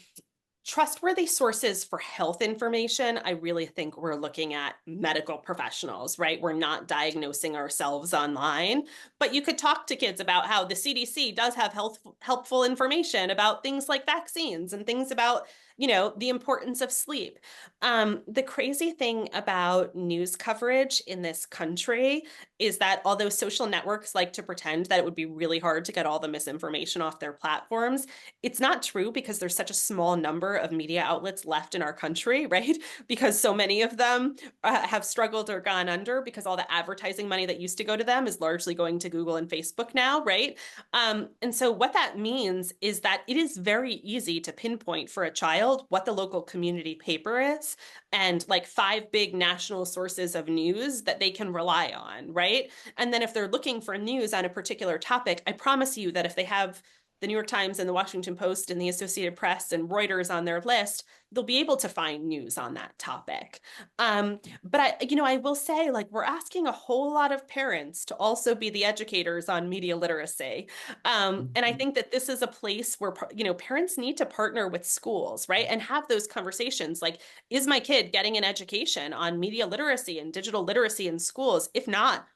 trustworthy sources for health information, I really think we're looking at medical professionals, right? We're not diagnosing ourselves online, but you could talk to kids about how the CDC does have helpful information about things like vaccines and things about, the importance of sleep. The crazy thing about news coverage in this country is that although social networks like to pretend that it would be really hard to get all the misinformation off their platforms, it's not true because there's such a small number of media outlets left in our country, right? Because so many of them have struggled or gone under because all the advertising money that used to go to them is largely going to Google and Facebook now, right? And so what that means is that it is very easy to pinpoint for a child what the local community paper is and like 5 big national sources of news that they can rely on, right? And then if they're looking for news on a particular topic, I promise you that if they have the New York Times and the Washington Post and the Associated Press and Reuters on their list, they'll be able to find news on that topic. But I will say, like, we're asking a whole lot of parents to also be the educators on media literacy. And I Mhm. think that this is a place where, parents need to partner with schools, right? And have those conversations like, is my kid getting an education on media literacy and digital literacy in schools? If not,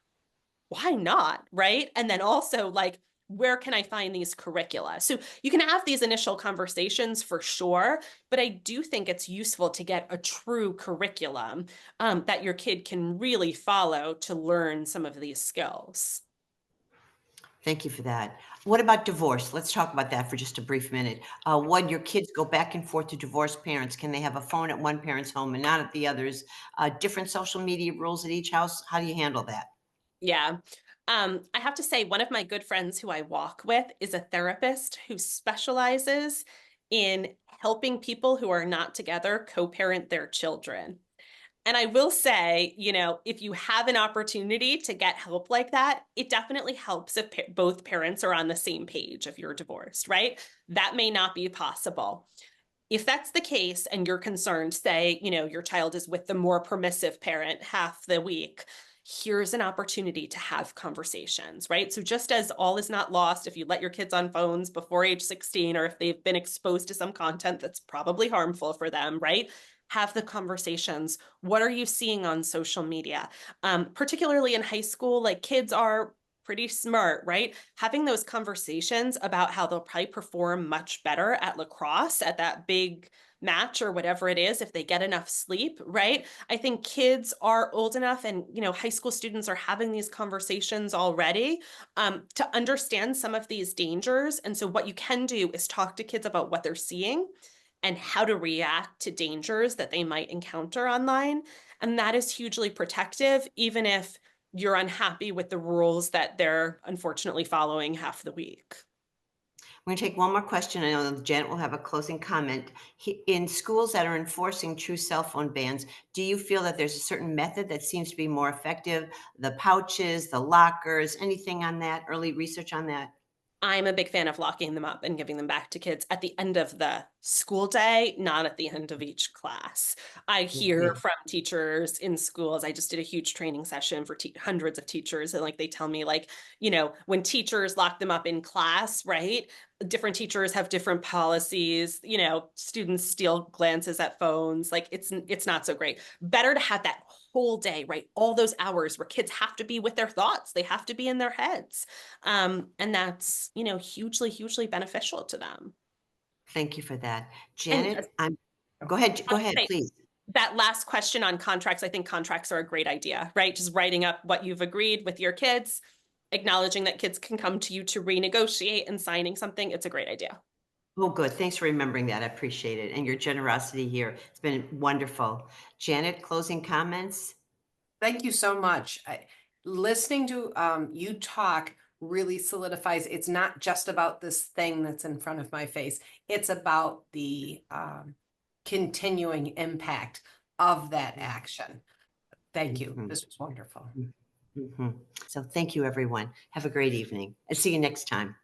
why not? Right. And then also, like, where can I find these curricula? So you can have these initial conversations for sure, but I do think it's useful to get a true curriculum that your kid can really follow to learn some of these skills. Thank you for that. What about divorce? Let's talk about that for just a brief minute. When your kids go back and forth to divorced parents, can they have a phone at one parent's home and not at the others? Different social media rules at each house. How do you handle that? Yeah. I have to say, one of my good friends who I walk with is a therapist who specializes in helping people who are not together co-parent their children. And I will say, if you have an opportunity to get help like that, it definitely helps if both parents are on the same page if you're divorced, right? That may not be possible. If that's the case and you're concerned, say, your child is with the more permissive parent half the week, here's an opportunity to have conversations, right? So just as all is not lost if you let your kids on phones before age 16 or if they've been exposed to some content that's probably harmful for them, right? Have the conversations. What are you seeing on social media? Particularly in high school, like kids are pretty smart, right? Having those conversations about how they'll probably perform much better at lacrosse at that big match or whatever it is if they get enough sleep, right? I think kids are old enough and, high school students are having these conversations already to understand some of these dangers. And so what you can do is talk to kids about what they're seeing and how to react to dangers that they might encounter online. And that is hugely protective, even if you're unhappy with the rules that they're unfortunately following half the week. We're going to take one more question. I know that Janet will have a closing comment. In schools that are enforcing true cell phone bans, do you feel that there's a certain method that seems to be more effective? The pouches, the lockers, anything on that? Early research on that? I'm a big fan of locking them up and giving them back to kids at the end of the school day, not at the end of each class. I hear Mhm. from teachers in schools. I just did a huge training session for hundreds of teachers, and like they tell me, like, when teachers lock them up in class, right? Different teachers have different policies. Students steal glances at phones. Like it's not so great. Better to have that whole day, right? All those hours where kids have to be with their thoughts. They have to be in their heads. And that's, hugely, hugely beneficial to them. Thank you for that. And Janet, go I'll ahead, say please. that last question on contracts, I think contracts are a great idea, right? Just writing up what you've agreed with your kids, acknowledging that kids can come to you to renegotiate and signing something. It's a great idea. Oh, good. Thanks for remembering that. I appreciate it. And your generosity here. It's been wonderful. Janet, closing comments? Thank you so much. Listening to you talk really solidifies it's not just about this thing that's in front of my face. It's about the continuing impact of that action. Thank you. Mhm. This was wonderful. Mhm. So thank you, everyone. Have a great evening and see you next time.